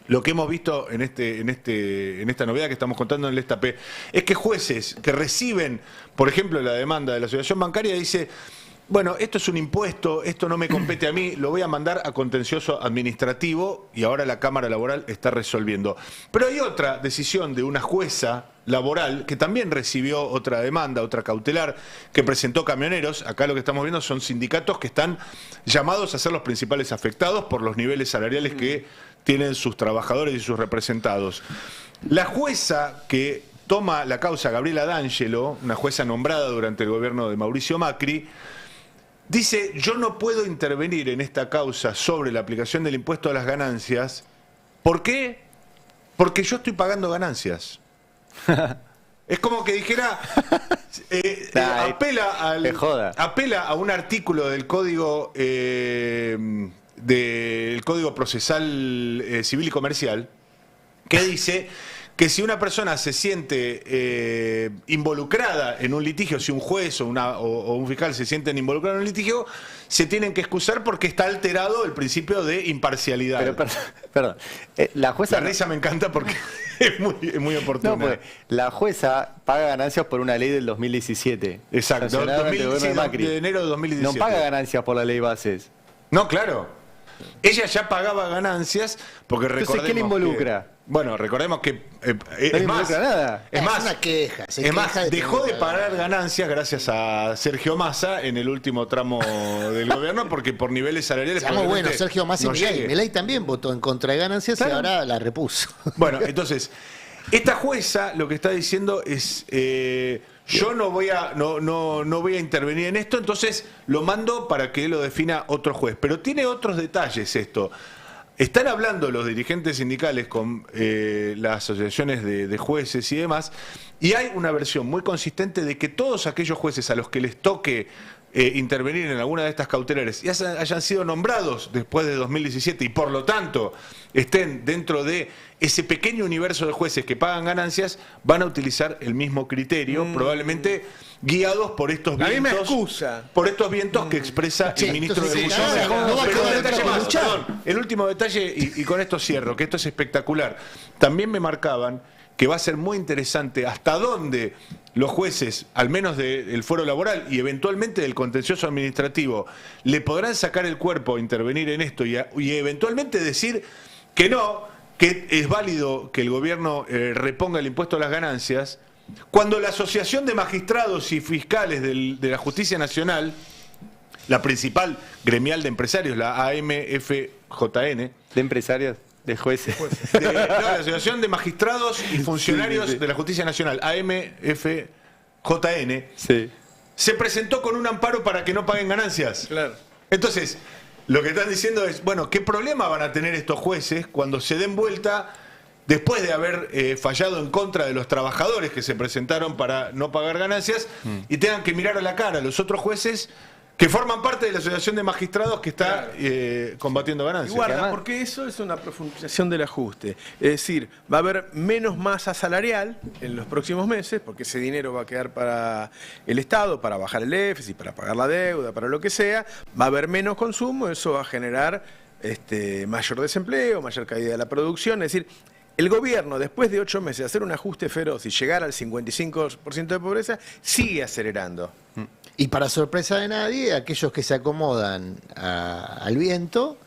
lo que hemos visto en esta novedad que estamos contando en el Destape es que jueces que reciben, por ejemplo, la demanda de la Asociación Bancaria, dice: bueno, esto es un impuesto, esto no me compete a mí, lo voy a mandar a contencioso administrativo, y ahora la Cámara Laboral está resolviendo. Pero hay otra decisión de una jueza laboral que también recibió otra demanda, otra cautelar, que presentó camioneros. Acá lo que estamos viendo son sindicatos que están llamados a ser los principales afectados por los niveles salariales que tienen sus trabajadores y sus representados. La jueza que toma la causa, Gabriela D'Angelo, una jueza nombrada durante el gobierno de Mauricio Macri, dice: yo no puedo intervenir en esta causa sobre la aplicación del impuesto a las ganancias. ¿Por qué? Porque yo estoy pagando ganancias. Es como que dijera, apela a un artículo del Código Procesal Civil y Comercial que dice que si una persona se siente involucrada en un litigio, si un juez o un fiscal se sienten involucrados en un litigio, se tienen que excusar porque está alterado el principio de imparcialidad. Pero, perdón, la jueza... La risa me encanta porque es muy oportuna. No, pues, la jueza paga ganancias por una ley del 2017. Exacto, de enero de 2017. No paga ganancias por la ley Bases. No, claro. Ella ya pagaba ganancias porque recordemos. Entonces, ¿qué le involucra? Bueno, recordemos que es más, nada. Es más, una queja. Es más, dejó de pagar ganancias gracias a Sergio Massa en el último tramo del gobierno, porque por niveles salariales. Bueno, Sergio Massa y Milei. Milei también votó en contra de ganancias, claro, y ahora la repuso. Bueno, entonces, esta jueza lo que está diciendo es: yo no voy a intervenir en esto, entonces lo mando para que lo defina otro juez. Pero tiene otros detalles esto. Están hablando los dirigentes sindicales con las asociaciones de jueces y demás, y hay una versión muy consistente de que todos aquellos jueces a los que les toque intervenir en alguna de estas cautelares y hayan sido nombrados después de 2017 y por lo tanto estén dentro de ese pequeño universo de jueces que pagan ganancias, van a utilizar el mismo criterio, probablemente guiados por estos vientos, que expresa el ministro de Justicia. El último detalle, y con esto cierro, que esto es espectacular. También me marcaban que va a ser muy interesante hasta dónde los jueces, al menos del fuero laboral y eventualmente del contencioso administrativo, le podrán sacar el cuerpo a intervenir en esto y eventualmente decir que no, que es válido que el gobierno reponga el impuesto a las ganancias, cuando la Asociación de Magistrados y Fiscales de la Justicia Nacional, la principal gremial de empresarios, la AMFJN... ¿De empresarios? De jueces. La Asociación de Magistrados y Funcionarios de la Justicia Nacional, AMFJN, se presentó con un amparo para que no paguen ganancias. Claro. Entonces, lo que están diciendo es, bueno, ¿qué problema van a tener estos jueces cuando se den vuelta después de haber fallado en contra de los trabajadores que se presentaron para no pagar ganancias y tengan que mirar a la cara a los otros jueces Que forman parte de la Asociación de Magistrados que está combatiendo ganancias. Y guarda, porque eso es una profundización del ajuste. Es decir, va a haber menos masa salarial en los próximos meses, porque ese dinero va a quedar para el Estado, para bajar el déficit, para pagar la deuda, para lo que sea. Va a haber menos consumo, eso va a generar mayor desempleo, mayor caída de la producción. Es decir, el gobierno, después de 8 meses de hacer un ajuste feroz y llegar al 55% de pobreza, sigue acelerando. Y para sorpresa de nadie, aquellos que se acomodan al viento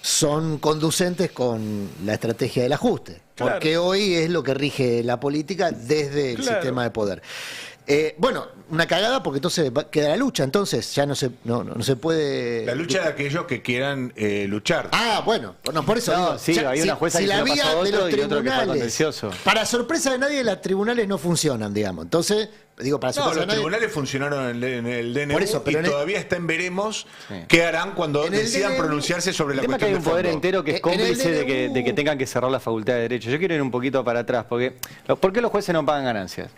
son conducentes con la estrategia del ajuste. Claro. Porque hoy es lo que rige la política desde el sistema de poder. Bueno, una cagada porque entonces queda la lucha, entonces ya no se puede... La lucha de aquellos que quieran luchar. Ah, bueno, por eso digo, sí, hay una jueza que se la pasó a otro y otro que fue contencioso. Para sorpresa de nadie, los tribunales no funcionan, digamos. Entonces, digo, para sorpresa los de nadie... tribunales funcionaron en el DNU Por eso, pero y todavía está en veremos qué harán cuando decidan pronunciarse sobre la cuestión que hay un poder entero que es cómplice de que tengan que cerrar la facultad de Derecho. Yo quiero ir un poquito para atrás, porque ¿por qué los jueces no pagan ganancias?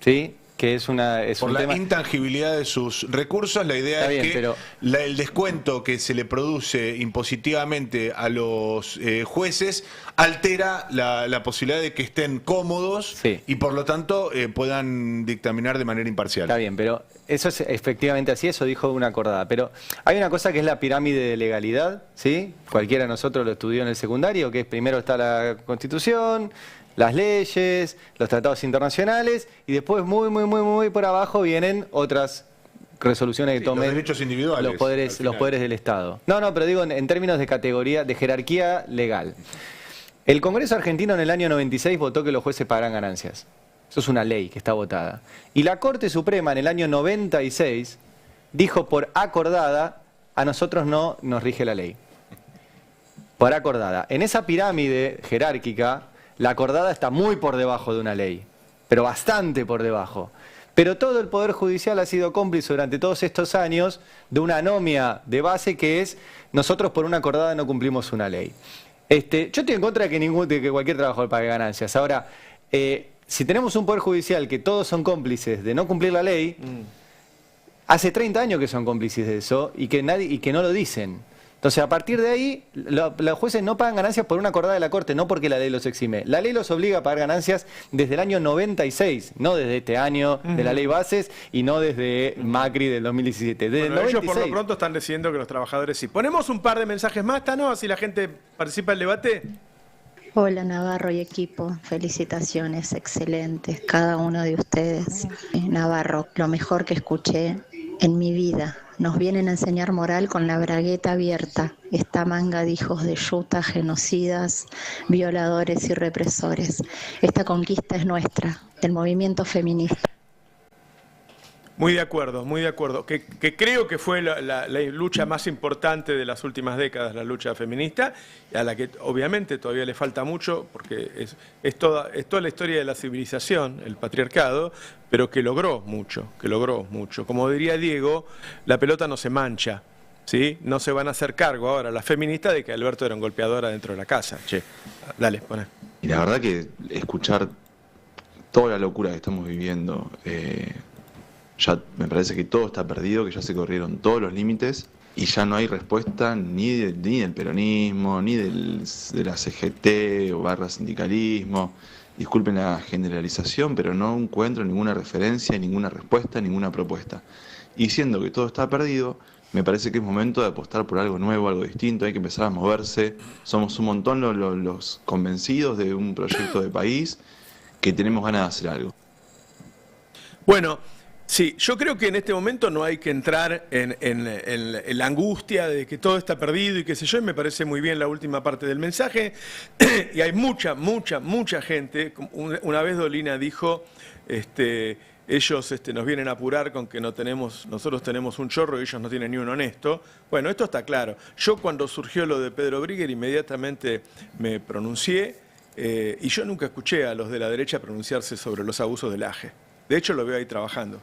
¿Sí? Que es por un la tema... intangibilidad de sus recursos. La idea Está es bien, que pero... el descuento que se le produce impositivamente a los jueces altera la posibilidad de que estén cómodos y por lo tanto puedan dictaminar de manera imparcial. Está bien, pero eso es efectivamente así, eso dijo una acordada. Pero hay una cosa que es la pirámide de legalidad, ¿sí? Cualquiera de nosotros lo estudió en el secundario, que es primero está la Constitución, las leyes, los tratados internacionales, y después muy por abajo vienen otras resoluciones que tomen los derechos individuales, los poderes del Estado. No, pero digo en términos de categoría, de jerarquía legal. El Congreso argentino en el año 96 votó que los jueces pagarán ganancias. Eso es una ley que está votada. Y la Corte Suprema en el año 96 dijo por acordada, a nosotros no nos rige la ley. Por acordada. En esa pirámide jerárquica, la acordada está muy por debajo de una ley, pero bastante por debajo. Pero todo el Poder Judicial ha sido cómplice durante todos estos años de una anomia de base que es nosotros por una acordada no cumplimos una ley. Yo estoy en contra de que cualquier trabajador pague ganancias. Ahora, si tenemos un Poder Judicial que todos son cómplices de no cumplir la ley, hace 30 años que son cómplices de eso y que no lo dicen. Entonces, a partir de ahí, los jueces no pagan ganancias por una acordada de la Corte, no porque la ley los exime. La ley los obliga a pagar ganancias desde el año 96, no desde este año de la ley bases y no desde Macri del 2017. Desde Bueno, el ellos 96. por lo pronto están decidiendo que los trabajadores sí. Ponemos un par de mensajes más, ¿no? Así la gente participa del debate. Hola Navarro y equipo, felicitaciones, excelentes, cada uno de ustedes. Navarro, lo mejor que escuché en mi vida. Nos vienen a enseñar moral con la bragueta abierta, esta manga de hijos de yuta, genocidas, violadores y represores. Esta conquista es nuestra, del movimiento feminista. Muy de acuerdo, muy de acuerdo. Que creo que fue la lucha más importante de las últimas décadas, la lucha feminista, a la que obviamente todavía le falta mucho, porque es toda la historia de la civilización, el patriarcado, pero que logró mucho, Como diría Diego, la pelota no se mancha, ¿sí? No se van a hacer cargo ahora las feministas de que Alberto era un golpeador adentro de la casa. Che, dale, poné. Y la verdad que escuchar toda la locura que estamos viviendo... ya me parece que todo está perdido, que ya se corrieron todos los límites y ya no hay respuesta ni del peronismo, ni de la CGT o barra sindicalismo. Disculpen la generalización, pero no encuentro ninguna referencia, ninguna respuesta, ninguna propuesta. Y siendo que todo está perdido, me parece que es momento de apostar por algo nuevo, algo distinto, hay que empezar a moverse. Somos un montón los convencidos de un proyecto de país que tenemos ganas de hacer algo. Bueno, sí, yo creo que en este momento no hay que entrar en la angustia de que todo está perdido y qué sé yo, y me parece muy bien la última parte del mensaje. Y hay mucha gente. Una vez Dolina dijo, ellos nos vienen a apurar con que nosotros tenemos un chorro y ellos no tienen ni un honesto. Bueno, esto está claro. Yo cuando surgió lo de Pedro Brigger inmediatamente me pronuncié y yo nunca escuché a los de la derecha pronunciarse sobre los abusos del AGE. De hecho, lo veo ahí trabajando.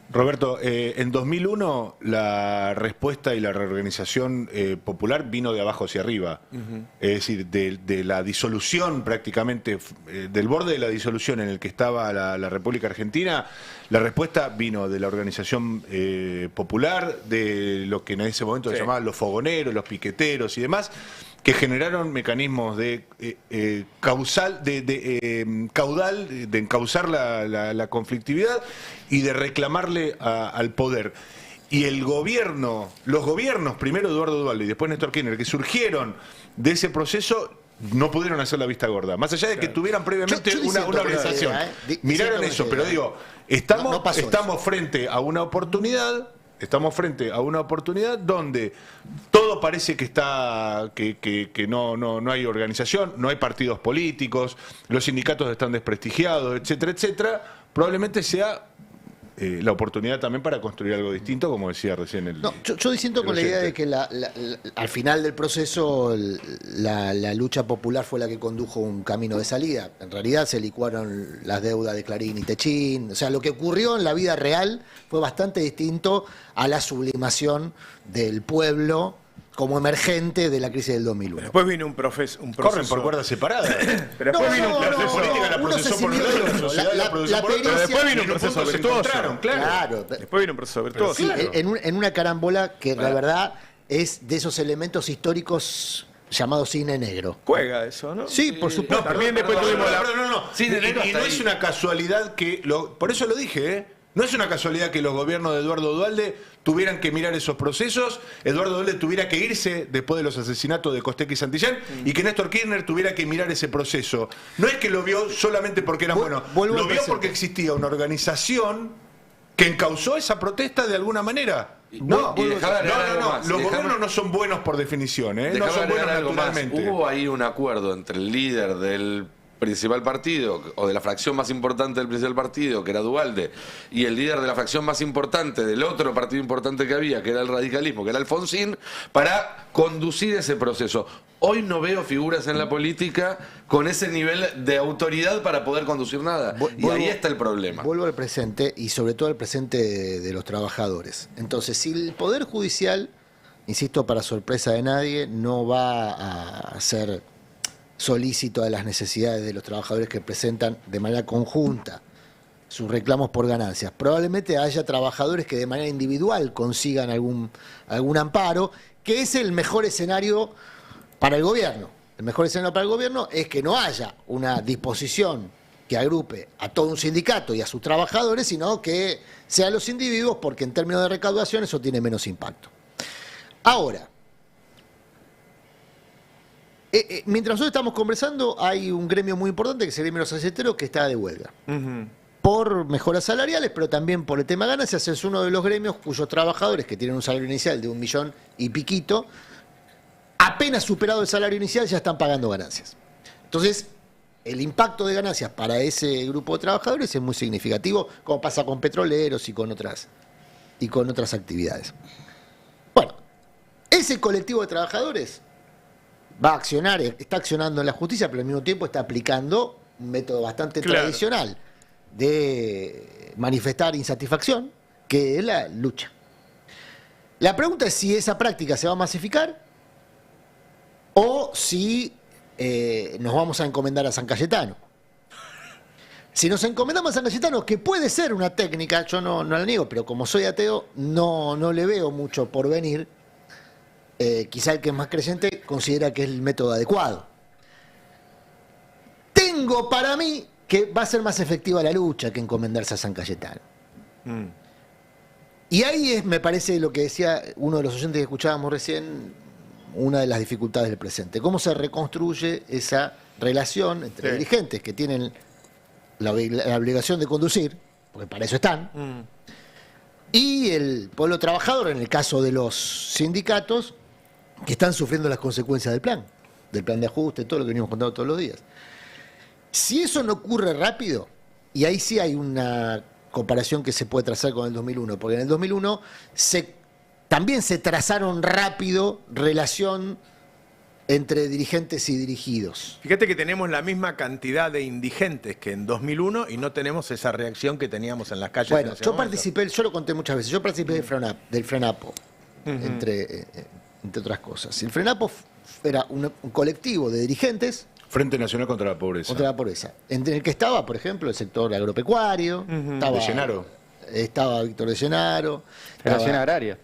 Roberto, en 2001 la respuesta y la reorganización popular vino de abajo hacia arriba. Es decir, de la disolución prácticamente, del borde de la disolución en el que estaba la República Argentina, la respuesta vino de la organización popular, de lo que en ese momento se llamaban los fogoneros, los piqueteros y demás, que generaron mecanismos de caudal, de encauzar la conflictividad y de reclamarle al poder. Y el gobierno, los gobiernos, primero Eduardo Duhalde y después Néstor Kirchner, que surgieron de ese proceso, no pudieron hacer la vista gorda. Más allá de que tuvieran previamente una organización. Miraron eso, pero digo, estamos frente a una oportunidad. Estamos frente a una oportunidad donde todo parece que está que no hay organización, no hay partidos políticos, los sindicatos están desprestigiados, etcétera, etcétera. Probablemente sea la oportunidad también para construir algo distinto, como decía recién el... No, yo disiento con la idea de que al final del proceso la lucha popular fue la que condujo un camino de salida. En realidad se licuaron las deudas de Clarín y Techín. O sea, lo que ocurrió en la vida real fue bastante distinto a la sublimación del pueblo como emergente de la crisis del 2001. Después vino un proceso... Corren por cuerdas separadas. Pero después vino un proceso... política la procesó por un lado, la sociedad la procesó por otro. Pero después vino un proceso virtuoso. Claro. Después vino un proceso virtuoso. Sí, en una carambola que la verdad es de esos elementos históricos llamados cine negro. Juega eso, ¿no? Sí, por supuesto. También después tuvimos la... Y no es una casualidad que... Por eso lo dije, No es una casualidad que los gobiernos de Eduardo Duhalde tuvieran que mirar esos procesos, Eduardo Duhalde tuviera que irse después de los asesinatos de Costec y Santillán, y que Néstor Kirchner tuviera que mirar ese proceso. No es que lo vio solamente porque eran buenos, lo vio porque existía una organización que encauzó esa protesta de alguna manera. No, los gobiernos no son buenos por definición, no son buenos naturalmente. Hubo ahí un acuerdo entre el líder del principal partido, o de la fracción más importante del principal partido, que era Duhalde, y el líder de la fracción más importante del otro partido importante que había, que era el radicalismo, que era Alfonsín, para conducir ese proceso. Hoy no veo figuras en la política con ese nivel de autoridad para poder conducir nada. Y ahí está el problema. Vuelvo al presente, y sobre todo al presente de los trabajadores. Entonces, si el Poder Judicial, insisto, para sorpresa de nadie, no va a ser solícito a las necesidades de los trabajadores que presentan de manera conjunta sus reclamos por ganancias, probablemente haya trabajadores que de manera individual consigan algún amparo, que es el mejor escenario para el gobierno. El mejor escenario para el gobierno es que no haya una disposición que agrupe a todo un sindicato y a sus trabajadores, sino que sean los individuos, porque en términos de recaudación eso tiene menos impacto. Ahora, mientras nosotros estamos conversando, hay un gremio muy importante, que es el gremio de los aceiteros, que está de huelga. Por mejoras salariales, pero también por el tema ganancias. Es uno de los gremios cuyos trabajadores, que tienen un salario inicial de 1 millón y piquito, apenas superado el salario inicial, ya están pagando ganancias. Entonces, el impacto de ganancias para ese grupo de trabajadores es muy significativo, como pasa con petroleros y con otras actividades. Bueno, ese colectivo de trabajadores va a accionar, está accionando en la justicia, pero al mismo tiempo está aplicando un método bastante tradicional de manifestar insatisfacción, que es la lucha. La pregunta es si esa práctica se va a masificar o si nos vamos a encomendar a San Cayetano. Si nos encomendamos a San Cayetano, que puede ser una técnica, yo no la niego, pero como soy ateo, no le veo mucho por venir. Quizá el que es más creyente considera que es el método adecuado. Tengo para mí que va a ser más efectiva la lucha que encomendarse a San Cayetano. Y ahí me parece lo que decía uno de los oyentes que escuchábamos recién, una de las dificultades del presente. ¿Cómo se reconstruye esa relación entre dirigentes que tienen la obligación de conducir, porque para eso están, y el pueblo trabajador, en el caso de los sindicatos, que están sufriendo las consecuencias del plan de ajuste, todo lo que venimos contando todos los días? Si eso no ocurre rápido, y ahí sí hay una comparación que se puede trazar con el 2001, porque en el 2001 también se trazaron rápido relación entre dirigentes y dirigidos. Fíjate que tenemos la misma cantidad de indigentes que en 2001 y no tenemos esa reacción que teníamos en las calles. Bueno, en ese yo momento. participé, yo lo conté muchas veces, yo participé del FRENAPO, entre otras cosas. El FRENAPO era un colectivo de dirigentes. Frente Nacional contra la Pobreza. Contra la pobreza. Entre el que estaba, por ejemplo, el sector agropecuario. Estaba, de Llenaro. Estaba Víctor de Llenaro. Federación Agraria.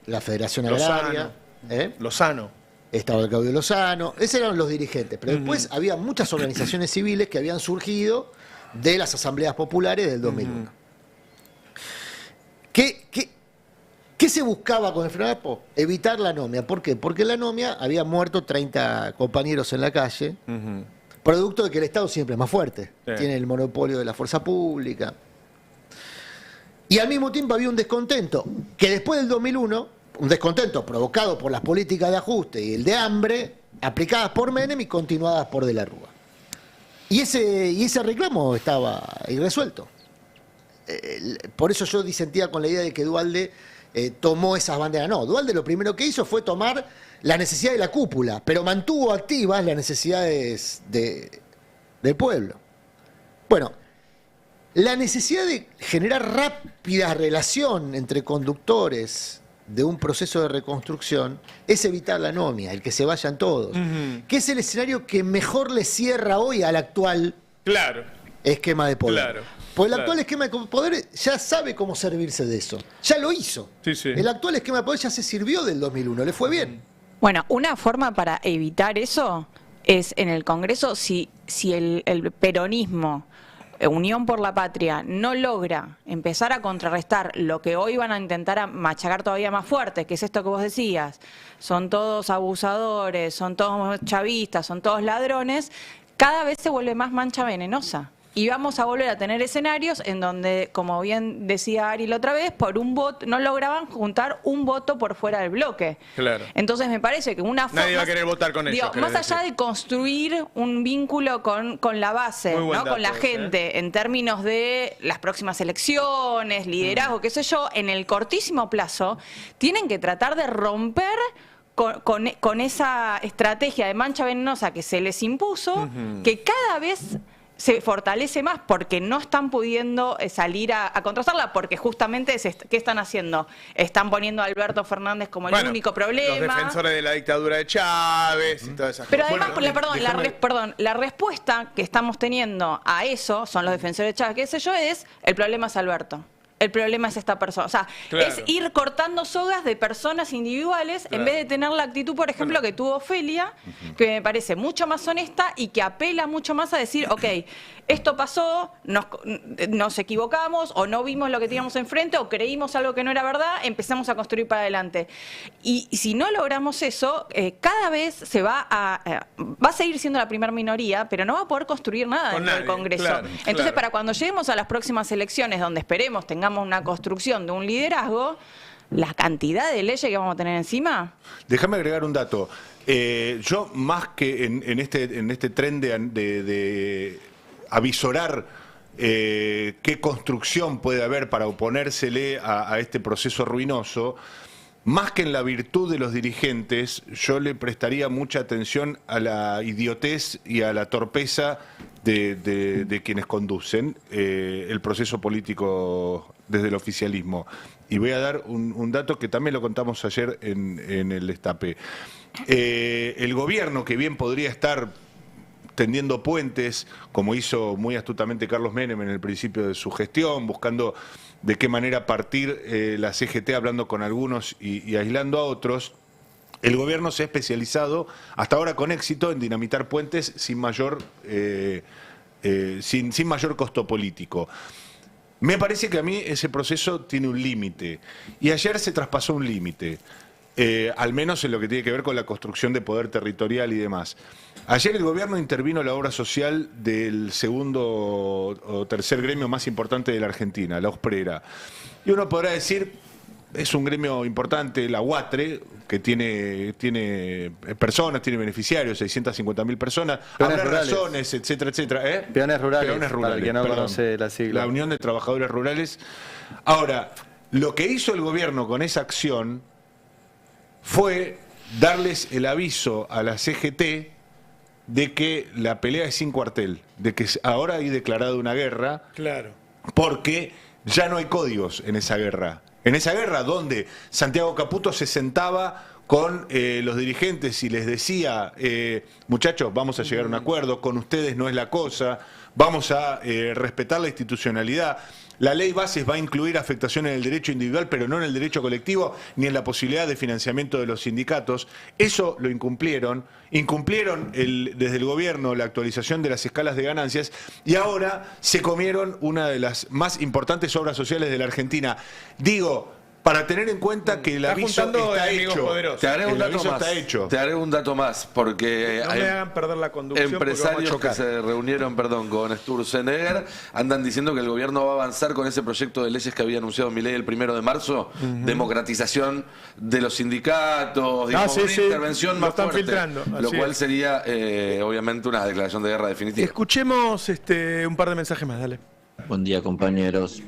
La Federación Lozano. Agraria. Lozano. Estaba el Claudio Lozano. Esos eran los dirigentes. Pero después había muchas organizaciones civiles que habían surgido de las asambleas populares del 2001. ¿Qué se buscaba con el FRENAPO? Evitar la anomia. ¿Por qué? Porque la anomia había muerto 30 compañeros en la calle, producto de que el Estado siempre es más fuerte. Sí. Tiene el monopolio de la fuerza pública. Y al mismo tiempo había un descontento, que después del 2001, un descontento provocado por las políticas de ajuste y el de hambre, aplicadas por Menem y continuadas por De la Rúa. Y ese reclamo estaba irresuelto. Por eso yo disentía con la idea de que Duhalde tomó esas banderas. No, Duhalde lo primero que hizo fue tomar la necesidad de la cúpula, pero mantuvo activas las necesidades del pueblo. Bueno, la necesidad de generar rápida relación entre conductores de un proceso de reconstrucción es evitar la anomia, el que se vayan todos, que es el escenario que mejor le cierra hoy al actual esquema de poder. Claro. Porque el actual esquema de poder ya sabe cómo servirse de eso. Ya lo hizo. Sí. El actual esquema de poder ya se sirvió del 2001, le fue bien. Bueno, una forma para evitar eso es en el Congreso, si el peronismo, Unión por la Patria, no logra empezar a contrarrestar lo que hoy van a intentar a machacar todavía más fuerte, que es esto que vos decías, son todos abusadores, son todos chavistas, son todos ladrones, cada vez se vuelve más mancha venenosa. Y vamos a volver a tener escenarios en donde, como bien decía Ari la otra vez, por un voto no lograban juntar un voto por fuera del bloque. Claro. Entonces me parece que una forma... Nadie va a querer votar con ellos. Más allá de construir un vínculo con la base, ¿no? dato, Con la gente, en términos de las próximas elecciones, liderazgo, qué sé yo, en el cortísimo plazo, tienen que tratar de romper con esa estrategia de mancha venenosa que se les impuso, que cada vez se fortalece más porque no están pudiendo salir a contrastarla, porque justamente, ¿qué están haciendo? Están poniendo a Alberto Fernández como el único problema. Los defensores de la dictadura de Chávez y todas esas Pero cosas. además, la respuesta que estamos teniendo a eso, son los defensores de Chávez, qué sé yo, es el problema es Alberto. El problema es esta persona. O sea, es ir cortando sogas de personas individuales en vez de tener la actitud, por ejemplo, que tuvo Ofelia, que me parece mucho más honesta y que apela mucho más a decir, ok, esto pasó, nos equivocamos o no vimos lo que teníamos enfrente o creímos algo que no era verdad, empezamos a construir para adelante. Y si no logramos eso, cada vez se va a seguir siendo la primera minoría, pero no va a poder construir nada dentro del Congreso. Entonces, para cuando lleguemos a las próximas elecciones, donde esperemos tengamos una construcción de un liderazgo, la cantidad de leyes que vamos a tener encima. Déjame agregar un dato. Yo, más que en este tren de avisorar qué construcción puede haber para oponérsele a este proceso ruinoso, más que en la virtud de los dirigentes, yo le prestaría mucha atención a la idiotez y a la torpeza de quienes conducen el proceso político desde el oficialismo. Y voy a dar un dato que también lo contamos ayer en el Destape. El gobierno, que bien podría estar tendiendo puentes, como hizo muy astutamente Carlos Menem en el principio de su gestión, buscando de qué manera partir la CGT, hablando con algunos y aislando a otros, el gobierno se ha especializado, hasta ahora con éxito, en dinamitar puentes sin mayor costo político. Me parece que a mí ese proceso tiene un límite, y ayer se traspasó un límite, al menos en lo que tiene que ver con la construcción de poder territorial y demás. Ayer el gobierno intervino en la obra social del segundo o tercer gremio más importante de la Argentina, la Osprera. Y uno podrá decir, es un gremio importante, la UATRE, que tiene personas, tiene beneficiarios, 650.000 personas, habrá razones, etcétera, etcétera. Peones rurales, para el que no conoce la sigla. La Unión de Trabajadores Rurales. Ahora, lo que hizo el gobierno con esa acción fue darles el aviso a la CGT de que la pelea es sin cuartel, de que ahora hay declarado una guerra, Claro. porque ya no hay códigos en esa guerra. En esa guerra donde Santiago Caputo se sentaba con los dirigentes y les decía, muchachos, vamos a llegar a un acuerdo, con ustedes no es la cosa, vamos a respetar la institucionalidad. La ley bases va a incluir afectaciones en el derecho individual, pero no en el derecho colectivo, ni en la posibilidad de financiamiento de los sindicatos. Eso lo incumplieron. Incumplieron desde el gobierno la actualización de las escalas de ganancias y ahora se comieron una de las más importantes obras sociales de la Argentina. Digo, para tener en cuenta que el aviso está hecho. Te agrego un dato más. Está hecho. Te agrego un dato más, porque No hay me hagan perder la conducción porque vamos a empresarios que chocar. se reunieron, con Sturzenegger, andan diciendo que el gobierno va a avanzar con ese proyecto de leyes que había anunciado Milei el 1 de marzo, democratización de los sindicatos, digamos, una intervención más fuerte, filtrando, lo así cual es. sería obviamente una declaración de guerra definitiva. Escuchemos un par de mensajes más, dale. Buen día, compañeros.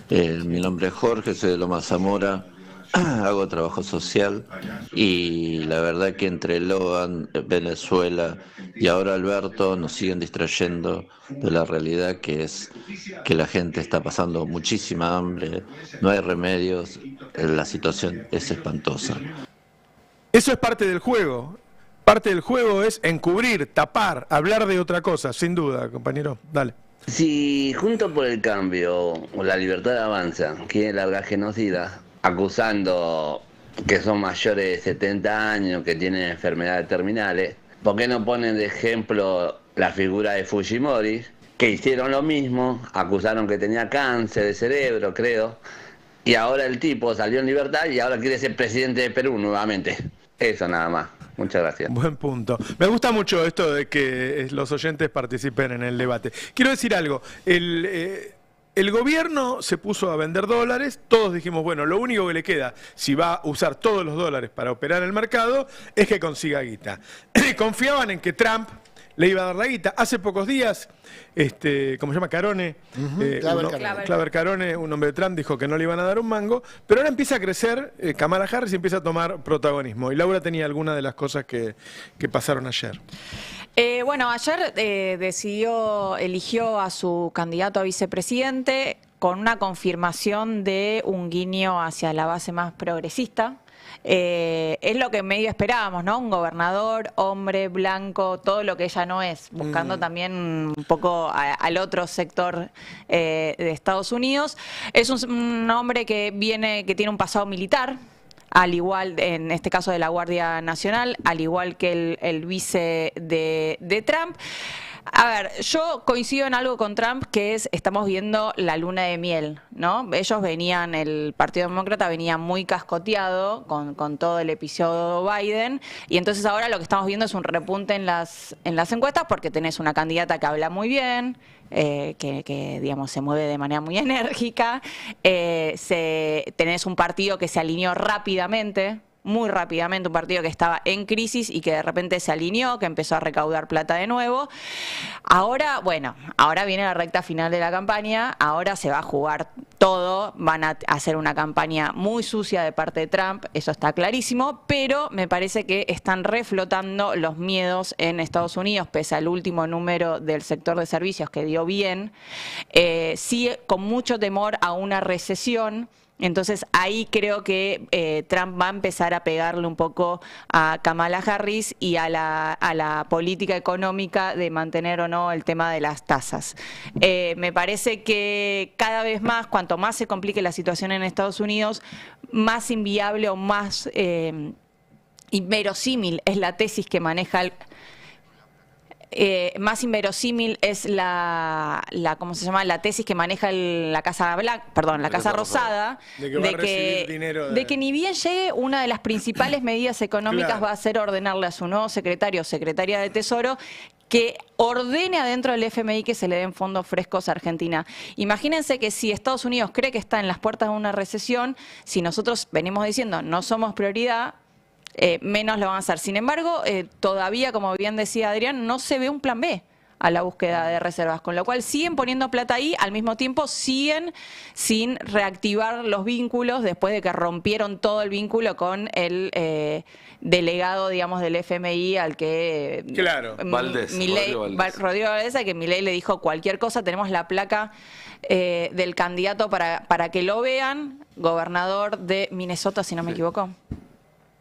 Mi nombre es Jorge, soy de Loma Zamora, hago trabajo social y la verdad que entre Logan, Venezuela y ahora Alberto nos siguen distrayendo de la realidad que es que la gente está pasando muchísima hambre, no hay remedios, la situación es espantosa. Eso es parte del juego. Parte del juego es encubrir, tapar, hablar de otra cosa, sin duda, compañero. Dale. Si Juntos por el Cambio o La Libertad Avanza quiere largar genocida, acusando que son mayores de 70 años, que tienen enfermedades terminales, ¿por qué no ponen de ejemplo la figura de Fujimori, que hicieron lo mismo, acusaron que tenía cáncer de cerebro, creo, y ahora el tipo salió en libertad y ahora quiere ser presidente de Perú nuevamente? Eso nada más. Muchas gracias. Buen punto. Me gusta mucho esto de que los oyentes participen en el debate. Quiero decir algo. El gobierno se puso a vender dólares. Todos dijimos, bueno, lo único que le queda, si va a usar todos los dólares para operar el mercado, es que consiga guita. Confiaban en que Trump le iba a dar la guita. Hace pocos días, ¿cómo se llama? Carone. Claver Carone, un hombre de Trump, dijo que no le iban a dar un mango, pero ahora empieza a crecer Kamala Harris y empieza a tomar protagonismo. Y Laura tenía algunas de las cosas que pasaron ayer. Bueno, ayer eligió a su candidato a vicepresidente con una confirmación de un guiño hacia la base más progresista. Es lo que medio esperábamos, ¿no? Un gobernador, hombre, blanco, todo lo que ella no es, buscando también un poco al otro sector de Estados Unidos. Es un hombre que tiene un pasado militar, al igual, en este caso de la Guardia Nacional, al igual que el vice de Trump. A ver, yo coincido en algo con Trump, que estamos viendo la luna de miel, ¿no? Ellos el Partido Demócrata venía muy cascoteado con todo el episodio Biden, y entonces ahora lo que estamos viendo es un repunte en las encuestas, porque tenés una candidata que habla muy bien, que digamos se mueve de manera muy enérgica, tenés un partido que se alineó rápidamente, muy rápidamente, un partido que estaba en crisis y que de repente se alineó, que empezó a recaudar plata de nuevo. Ahora viene la recta final de la campaña, ahora se va a jugar todo, van a hacer una campaña muy sucia de parte de Trump, eso está clarísimo, pero me parece que están reflotando los miedos en Estados Unidos, pese al último número del sector de servicios que dio bien, sí con mucho temor a una recesión. Entonces ahí creo que Trump va a empezar a pegarle un poco a Kamala Harris y a la política económica de mantener o no el tema de las tasas. Me parece que cada vez más, cuanto más se complique la situación en Estados Unidos, más inviable o más inverosímil es la tesis que maneja más inverosímil es ¿cómo se llama? La tesis que maneja la Casa Rosada, de que ni bien llegue, una de las principales medidas económicas va a ser ordenarle a su nuevo secretario o secretaria de Tesoro que ordene adentro del FMI que se le den fondos frescos a Argentina. Imagínense que si Estados Unidos cree que está en las puertas de una recesión, si nosotros venimos diciendo no somos prioridad, menos lo van a hacer. Sin embargo, todavía, como bien decía Adrián, no se ve un plan B. a la búsqueda de reservas, con lo cual siguen poniendo plata ahí, al mismo tiempo siguen sin reactivar los vínculos después de que rompieron todo el vínculo con el delegado, digamos, del FMI al que Rodrigo Valdés, a que Milei le dijo cualquier cosa. Tenemos la placa del candidato para que lo vean, gobernador de Minnesota, si no me equivoco.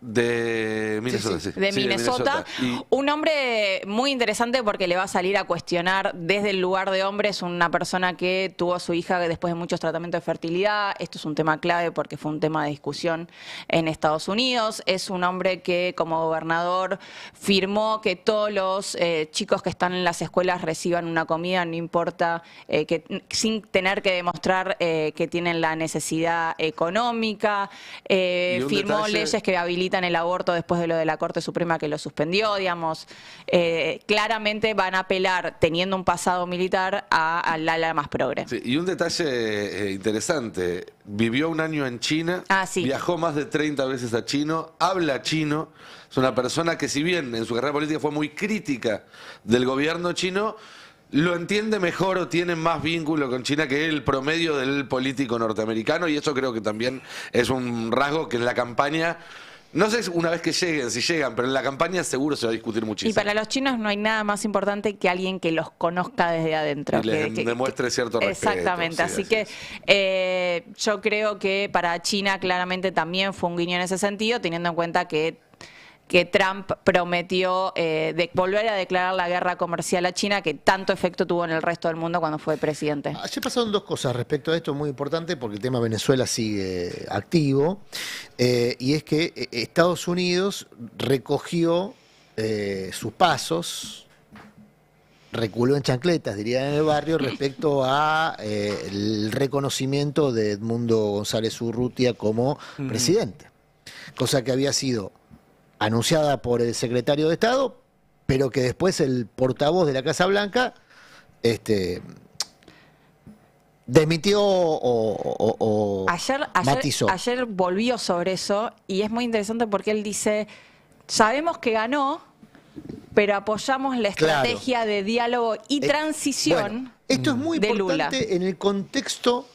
De Minnesota, sí. De Minnesota. Un hombre muy interesante porque le va a salir a cuestionar desde el lugar de hombre. Es una persona que tuvo a su hija después de muchos tratamientos de fertilidad. Esto es un tema clave porque fue un tema de discusión en Estados Unidos. Es un hombre que como gobernador firmó que todos los chicos que están en las escuelas reciban una comida, no importa, sin tener que demostrar que tienen la necesidad económica. Firmó leyes que habilitan el aborto después de lo de la Corte Suprema que lo suspendió, digamos. Claramente van a apelar, teniendo un pasado militar, al ala más progre. Sí, y un detalle interesante, vivió un año en China, viajó más de 30 veces a chino, habla chino, es una persona que si bien en su carrera política fue muy crítica del gobierno chino, lo entiende mejor o tiene más vínculo con China que el promedio del político norteamericano, y eso creo que también es un rasgo que en la campaña... No sé una vez que lleguen, si llegan, pero en la campaña seguro se va a discutir muchísimo. Y para los chinos no hay nada más importante que alguien que los conozca desde adentro. Y les demuestre cierto respeto. Exactamente, sí, así que yo creo que para China claramente también fue un guiño en ese sentido, teniendo en cuenta que Trump prometió volver a declarar la guerra comercial a China, que tanto efecto tuvo en el resto del mundo cuando fue presidente. Ayer pasaron dos cosas respecto a esto muy importante, porque el tema Venezuela sigue activo, y es que Estados Unidos recogió sus pasos, reculó en chancletas, diría en el barrio, respecto a el reconocimiento de Edmundo González Urrutia como presidente, cosa que había sido anunciada por el secretario de Estado, pero que después el portavoz de la Casa Blanca desmintió o matizó. Ayer volvió sobre eso y es muy interesante porque él dice, sabemos que ganó, pero apoyamos la estrategia de diálogo y transición. Bueno, esto es muy importante en el contexto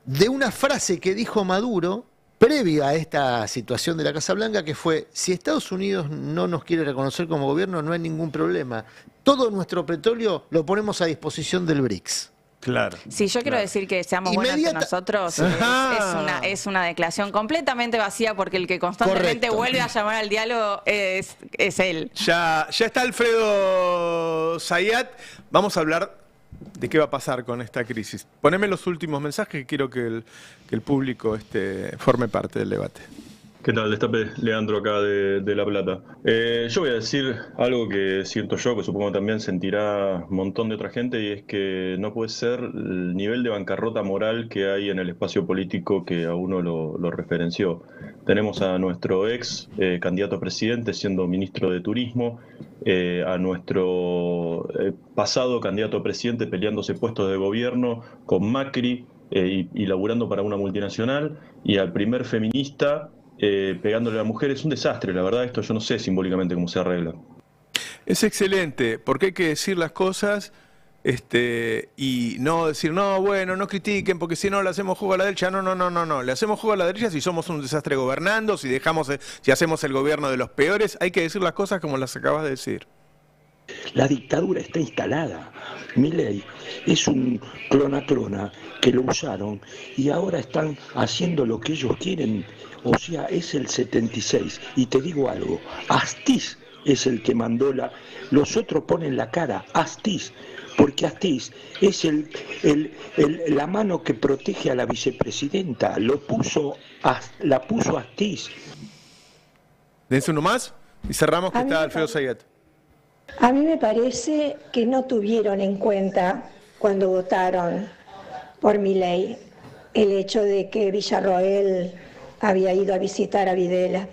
de una frase que dijo Maduro previa a esta situación de la Casa Blanca, que fue: si Estados Unidos no nos quiere reconocer como gobierno, no hay ningún problema. Todo nuestro petróleo lo ponemos a disposición del BRICS. Claro. Sí, yo quiero decir que seamos buenos entre nosotros. Es una declaración completamente vacía porque el que constantemente vuelve a llamar al diálogo es él. Ya está Alfredo Zayat. Vamos a hablar de qué va a pasar con esta crisis. Poneme los últimos mensajes que quiero que el público forme parte del debate. ¿Qué tal? Destape, Leandro acá de La Plata. Yo voy a decir algo que siento yo, que supongo también sentirá un montón de otra gente, y es que no puede ser el nivel de bancarrota moral que hay en el espacio político que a uno lo referenció. Tenemos a nuestro ex candidato a presidente siendo ministro de Turismo, a nuestro pasado candidato a presidente peleándose puestos de gobierno con Macri y laburando para una multinacional, y al primer feminista pegándole a la mujer. Es un desastre, la verdad. Esto yo no sé simbólicamente cómo se arregla. Es excelente, porque hay que decir las cosas y no decir, no, bueno, no critiquen, porque si no le hacemos juego a la derecha. No. Le hacemos juego a la derecha si somos un desastre gobernando, si hacemos el gobierno de los peores. Hay que decir las cosas como las acabas de decir. La dictadura está instalada. Milei es un clona que lo usaron y ahora están haciendo lo que ellos quieren. O sea, es el 76. Y te digo algo, Astiz es el que mandó los otros ponen la cara, Astiz, porque Astiz es la mano que protege a la vicepresidenta, la puso Astiz. Dense uno más y cerramos, que está Alfredo Zayat. A mí me parece que no tuvieron en cuenta cuando votaron por Milei el hecho de que Villarroel había ido a visitar a Videla.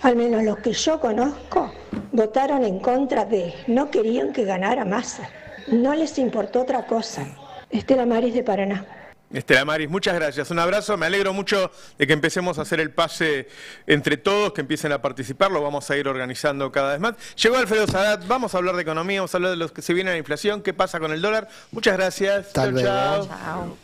Al menos los que yo conozco votaron en contra no querían que ganara Massa. No les importó otra cosa. Estela Maris de Paraná. Estela Maris, muchas gracias. Un abrazo. Me alegro mucho de que empecemos a hacer el pase entre todos, que empiecen a participar. Lo vamos a ir organizando cada vez más. Llegó Alfredo Sadat. Vamos a hablar de economía, vamos a hablar de lo que se viene a la inflación, qué pasa con el dólar. Muchas gracias. Hasta luego. Chao.